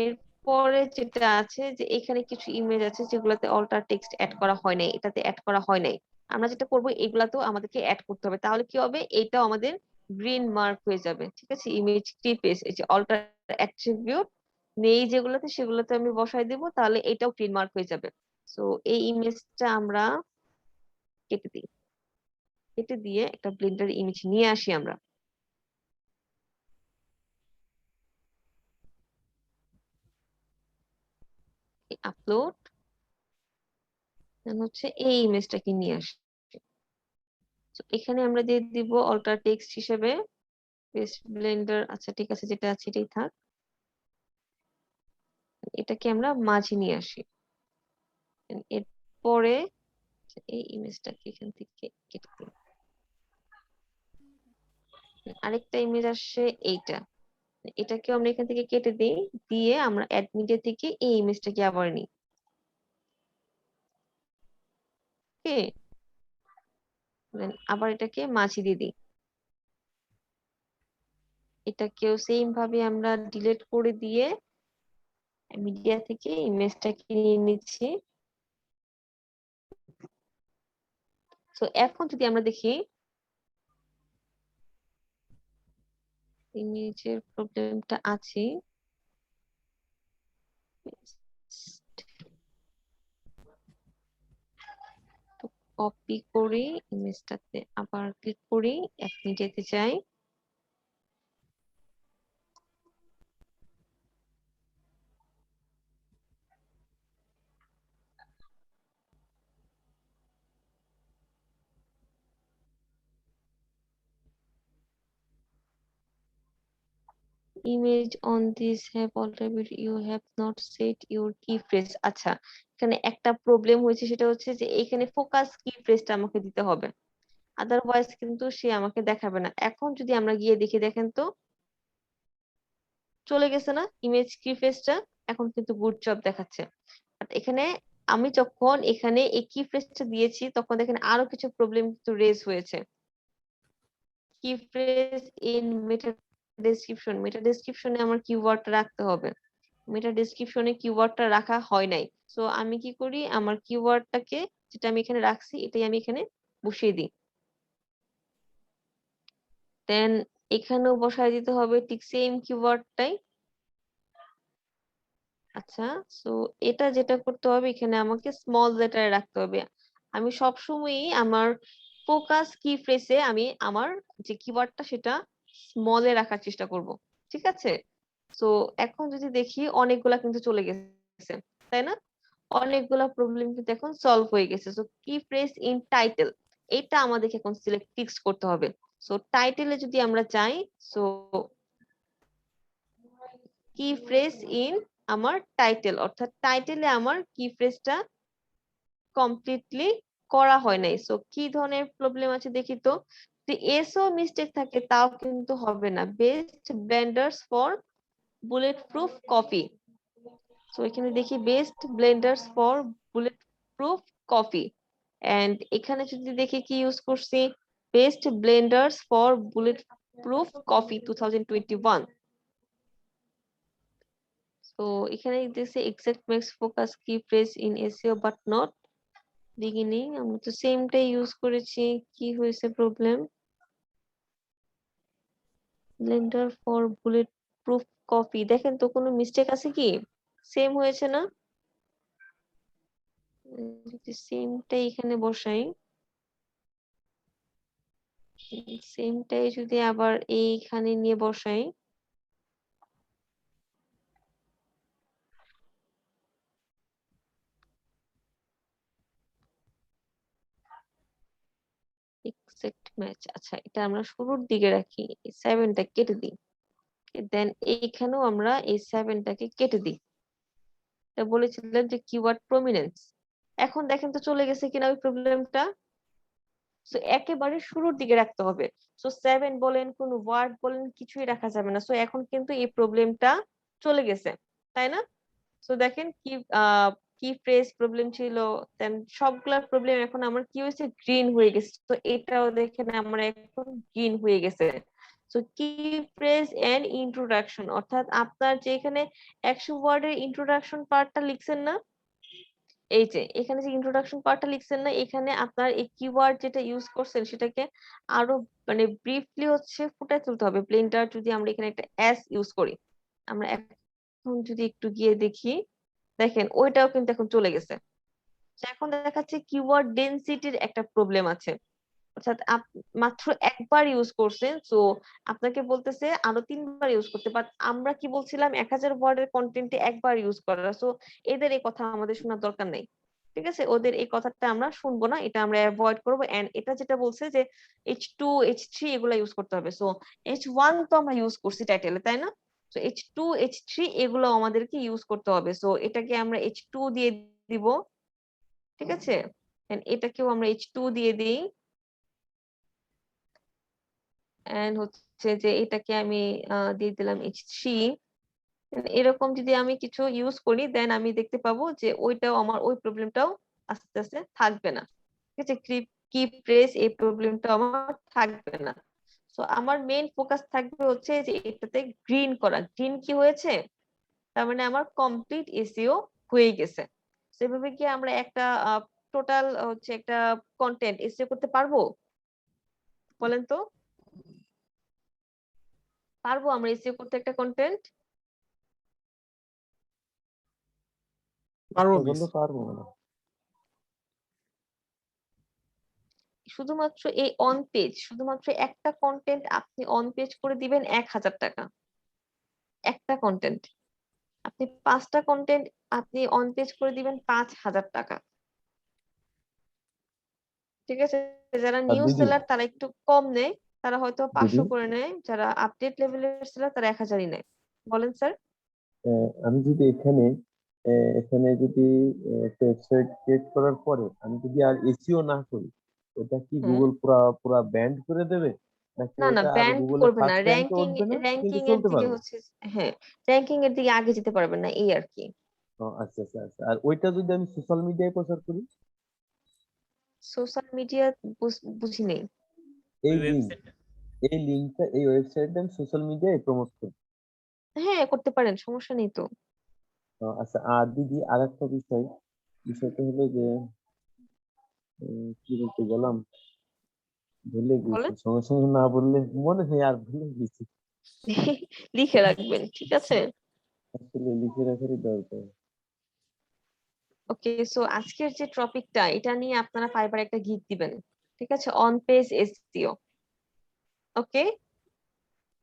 [SPEAKER 1] এরপরে যেটা আছে যে এখানে কিছু ইমেজ আছে যেগুলোতে অল্টার টেক্সট অ্যাড করা হয় নাই, এটাতে অ্যাড করা হয় নাই। আমরা যেটা করবো এগুলাতেও আমাদেরকে অ্যাড করতে হবে, তাহলে কি হবে, এটাও আমাদের গ্রিন মার্ক হয়ে যাবে। ঠিক আছে, ইমেজ ক্লিপেস এই যে অল্টার অ্যাট্রিবিউট নেই যেগুলোতে, সেগুলোতে আমি বসাই দিব, তাহলে এটাও গ্রিন মার্ক হয়ে যাবে। সো এই ইমেজটা আমরা কেটে দিই, কেটে দিয়ে একটা ব্লেন্ডার ইমেজ নিয়ে আসি আমরা। আপলোড হচ্ছে এই ইমেজটাকে নিয়ে আসি। তো এখানে আমরা দিয়ে দিব অল্টার টেক্সট হিসেবে পেস্ট ব্লেন্ডার। আচ্ছা ঠিক আছে, যেটা আছে এটাই থাক। এটাকে আমরা মাঝে নিয়ে আসি। এরপরে এই ইমেজটাকে এখান থেকে কেটে দিই। আরেকটা ইমেজ আসছে এইটা, এটাকে আমরা এখান থেকে কেটে দিই, দিয়ে আমরা অ্যাড মিডিয়া থেকে এই ইমেজটাকে আবার নিই। ওকে, আবার এটাকে মাঝে দিয়ে দিই। এটাকেও সেম ভাবে আমরা ডিলিট করে দিয়ে মিডিয়া থেকে ইমেজটাকে নিয়ে নিচ্ছি। তো এখন যদি আমরা দেখি ইমেজের প্রবলেমটা আছে, কপি করি, ইমেজটাতে আবার ক্লিক করি, এক মিডিয়াতে যাই, image on this have already you have not set your key phrase। আচ্ছা, এখানে একটা প্রবলেম হয়েছে, সেটা হচ্ছে যে এখানে ফোকাস কি ফ্রেজটা আমাকে দিতে হবে, আদারওয়াইজ কিন্তু সে আমাকে দেখাবে না। এখন যদি আমরা গিয়ে দেখি, দেখেন তো চলে গেছে না ইমেজ কি ফ্রেজটা, এখন কিন্তু গুড জব দেখাচ্ছে। আর এখানে আমি যখন এখানে এই কি ফ্রেজটা দিয়েছি, তখন দেখেন আরো কিছু প্রবলেম কিন্তু রেজ হয়েছে। কি ফ্রেজ ইন মেটা ডেসক্রিপশন, মেটা ডেসক্রিপশনে আমার কিওয়ার্ডটা রাখতে হবে, মেটা ডেসক্রিপশনে কিওয়ার্ডটা রাখা হয় নাই। সো আমি কি করি, আমার কিওয়ার্ডটাকে যেটা আমি এখানে রাখছি এটাই আমি এখানে বসিয়ে দিই, দেন এখানেও বসায় দিতে হবে ঠিক সেম কিওয়ার্ডটাই। আচ্ছা, সো এটা যেটা করতে হবে, এখানে আমাকে স্মল লেটারে রাখতে হবে। আমি সবসময়ই আমার ফোকাস কি ফ্রেজে আমি আমার যে কিওয়ার্ডটা সেটা স্মলে রাখার চেষ্টা করব। ঠিক আছে, সো এখন যদি দেখি অনেকগুলা কিন্তু চলে গেছে, তাই না, অনেকগুলা প্রবলেম কিন্তু এখন সলভ হয়ে গেছে। সো কি ফ্রেজ ইন টাইটেল, এটা আমাদেরকে এখন সিলেক্ট ফিক্স করতে হবে। সো টাইটেলে যদি আমরা যাই, সো কি ফ্রেজ ইন আমার টাইটেল, অর্থাৎ টাইটেলে আমার কি ফ্রেজটা কমপ্লিটলি করা হয় নাই। সো কি ধরনের প্রবলেম আছে দেখি তো, যদি এসও মিস্টেক থাকে তাও কিন্তু হবে না। Best blenders for bullet proof copy, so এখানে দেখি best blenders for bullet proof copy, and এখানে যদি দেখি কি ইউজ করছি, best blenders for bullet proof copy 2021। তো এখানে দেখছি exact max focus key phrase in SEO but not beginning, আমরা তো সেমটাই ইউজ করেছি, কি হয়েছে problem, blender for bullet proof copy, দেখেন তো কোনো মিস্টেক আছে কি, সেম হয়েছে না, যদি সেমটাই এখানে বসাই, সেমটাই যদি আবার এইখানে নিয়ে বসাই, এক্সাক্ট ম্যাচ। আচ্ছা, এটা আমরা শুরুর দিকে রাখি, এই 7টা কেটে দিই, দেন এইখানেও আমরা এই 7টাকে কেটে দিই। এটা বলেছিলাম যে কিওয়ার্ড প্রমিনেন্স, এখন দেখেন তো চলে গেছে কিনা ওই প্রবলেমটা। সো একেবারে শুরুর দিকে রাখতে হবে। সো 7 বলেন, কোন ওয়ার্ড বলেন, কিছুই রাখা যাবে না। সো এখন কিন্তু এই প্রবলেমটা চলে গেছে, তাই না। সো দেখেন কি ফ্রেজ প্রবলেম ছিল, দেন সবগুলা প্রবলেম এখন আমার কি হয়েছে, গ্রিন হয়ে গেছে। তো এটাও দেখেন আমার এখন গ্রিন হয়ে গেছে। সো কি ফ্রেজ এন্ড ইন্ট্রোডাকশন, অর্থাৎ আপনার যে এখানে 100 ওয়ার্ডের ইন্ট্রোডাকশন পার্টটা লিখছেন না, এই যে এখানে যে ইন্ট্রোডাকশন পার্টটা লিখছেন না, এখানে আপনার এই কিওয়ার্ড যেটা ইউজ করছেন সেটাকে আরো মানে ব্রিফলি হচ্ছে ফুটাই তুলতে হবে। প্লেনটা যদি আমরা এখানে একটা এস ইউজ করি, আমরা এখন যদি একটু গিয়ে দেখি, দেখেন ওইটাও কিন্তু এখন চলে গেছে। তো এখন দেখাচ্ছে কিওয়ার্ড ডেনসিটির একটা প্রবলেম আছে, অর্থাৎ মাত্র একবার ইউজ করছেন, তো আপনাকে বলতেছে আরো 3বার ইউজ করতে। বাট আমরা কি বলছিলাম 1000 ওয়ার্ডের কন্টেন্টে একবার ইউজ করা, সো এদের এই কথা আমাদের শোনার দরকার নেই। ঠিক আছে, ওদের এই কথাটা আমরা শুনবো না, এটা আমরা অ্যাভয়েড করবো। এন্ড এটা যেটা বলছে যে H2 H3 এগুলা ইউজ করতে হবে, সো H1 তো আমরা ইউজ করছি টাইটেলে, তাই না? তো H2 H3 এগুলো আমাদেরকে ইউজ করতে হবে, সো এটাকে আমরা H2 দিয়ে দিব। ঠিক আছে, and এটাকেও আমরা H2 দিয়ে দিই। এন্ড হচ্ছে যে এটাকে আমি দিয়ে দিলাম H3। এরকম যদি আমি কিছু ইউজ করি, দেন আমি দেখতে পাবো যে ওইটাও আমার ওই প্রবলেমটাও আস্তে আস্তে থাকবে না। ঠিক আছে, কি প্রেস এই প্রবলেমটা আমার থাকবে না। সো আমার মেইন ফোকাস থাকবে হচ্ছে যে এটাতে গ্রিন করা। গ্রিন কি হয়েছে, তার মানে আমার কমপ্লিট এসইও হয়ে গেছে। সেভাবে কি আমরা একটা টোটাল হচ্ছে একটা কন্টেন্ট এসইও করতে পারবো? বলেন তো, পারবো আমরা এসইও করতে একটা কন্টেন্ট?
[SPEAKER 7] পারবো মিস।
[SPEAKER 5] বলতে পারবো না।
[SPEAKER 1] শুধুমাত্র এই অন পেজ, শুধুমাত্র একটা কন্টেন্ট আপনি অন পেজ করে দিবেন 1000 টাকা। একটা কন্টেন্ট, আপনি 5টা কন্টেন্ট আপনি অন পেজ করে দিবেন 5000 টাকা। ঠিক আছে, যারা
[SPEAKER 5] আর
[SPEAKER 1] নিউ
[SPEAKER 5] দিদি
[SPEAKER 1] সেলার তারা একটু কম নেয়, তারা হয়তো
[SPEAKER 5] দিদি
[SPEAKER 1] 500 করে নেয়, যারা আপডেট লেভেলের সেলার তারা 1000ই নেয়। বলেন স্যার।
[SPEAKER 5] আমি যদি এখানে যদি একটা ওয়েবসাইট ক্রিয়েট করার পরে আমি যদি আর এসইও না করি, ওটা কি
[SPEAKER 1] হ্যাঁ,
[SPEAKER 5] গুগল পুরা ব্যান্ড করে দেবে, নাকি
[SPEAKER 1] না না,
[SPEAKER 5] ওটা আর
[SPEAKER 1] ব্যান্ড
[SPEAKER 5] গুগলে
[SPEAKER 1] করবে না,
[SPEAKER 5] ফার্স্ট র্যাঙ্কে
[SPEAKER 1] র্যাঙ্কিং
[SPEAKER 5] উঠবে না কিন্তু
[SPEAKER 1] র্যাঙ্কিং এর
[SPEAKER 5] চলতে
[SPEAKER 1] দিকে
[SPEAKER 5] পারবে?
[SPEAKER 1] হচ্ছে, হ্যাঁ র্যাঙ্কিং এর দিকে আগে যেতে পারবেন না, এই আর কি।
[SPEAKER 5] ও আচ্ছা আচ্ছা আচ্ছা। আর ওইটা যদি আমি সোশ্যাল মিডিয়ায় প্রচার করি,
[SPEAKER 1] সোশ্যাল মিডিয়া বুঝি নেই।
[SPEAKER 5] এই
[SPEAKER 4] ওই
[SPEAKER 5] লিঙ্ক
[SPEAKER 4] ওয়েবসাইট
[SPEAKER 5] এই লিঙ্কটা এই ওয়েবসাইটটা আমি সোশ্যাল মিডিয়ায় প্রমোট করি।
[SPEAKER 1] হ্যাঁ করতে পারেন, সমস্যা নেই তো।
[SPEAKER 5] আচ্ছা, আর দিদি আরেকটা বিষয়টা হলো যে কি বলতে গেলাম, ভুলে গেছি,
[SPEAKER 1] বলেন।
[SPEAKER 5] সঙ্গে সঙ্গে না বললে মনে হয়, আর ভুলে গেছি।
[SPEAKER 1] লিখে রাখবেন, ঠিক আছে।
[SPEAKER 5] আসলে লিখে রাখারই দরকার।
[SPEAKER 1] ওকে, সো আজকের যে টপিকটা এটা নিয়ে আপনারা ফাইবার একটা গিগ দিবেন। ঠিক আছে, অন পেজ এসইও। ওকে,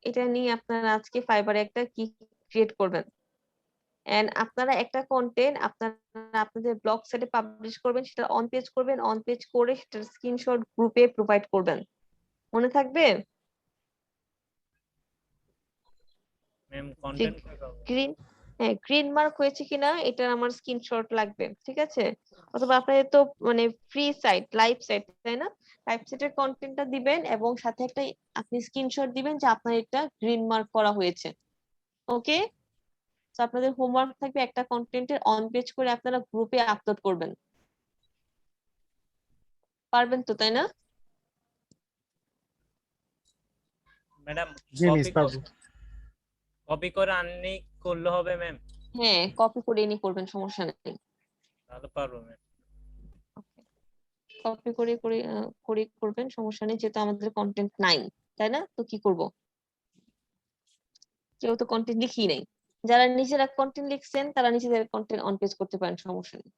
[SPEAKER 1] এটা নিয়ে আপনারা আজকে ফাইবারে একটা কি ক্রিয়েট করবেন। এন্ড আপনারা একটা কন্টেন্ট আপনারা আপনাদের ব্লগ সাইটে পাবলিশ করবেন, সেটা অন পেজ করবেন, অন পেজ করে সেটার স্ক্রিনশট গ্রুপে প্রোভাইড করবেন। মনে থাকবে?
[SPEAKER 4] ম্যাম
[SPEAKER 1] যে
[SPEAKER 4] কন্টেন্ট কই পাবো?
[SPEAKER 1] গ্রিন, হ্যাঁ গ্রিন মার্ক হয়েছে কিনা এটা আমার স্ক্রিনশট লাগবে। ঠিক আছে, অথবা আপনাদের তো মানে ফ্রি সাইট, লাইভ সাইট, তাই না? লাইভ সাইটের কন্টেন্টটা দিবেন এবং সাথে একটা আপনি স্ক্রিনশট দিবেন যে আপনার এটা গ্রিন মার্ক করা হয়েছে। ওকে, তো আপনাদের হোমওয়ার্ক থাকবে একটা কন্টেন্টের অন পেজ করে আপনারা গ্রুপে আপলোড করবেন। পারবেন তো, তাই না?
[SPEAKER 4] ম্যাডাম
[SPEAKER 7] জি মিস, পারবো।
[SPEAKER 4] কপি করে আননি করলে হবে ম্যাম?
[SPEAKER 1] হ্যাঁ কপি করে নিয়ে করবেন, সমস্যা নেই।
[SPEAKER 4] তাহলে পারবো ম্যাম।
[SPEAKER 1] কপি করে করে করে করবেন, সমস্যা নেই, যেহেতু আমাদের কন্টেন্ট নাই, তাই না? তো কি করব, কেউ তো কন্টেন্ট লিখি নাই। যারা নিজেরা কন্টেন্ট লিখছেন তারা নিজেদের কন্টেন্ট অন পেজ করতে পারেন, সমস্যা নেই।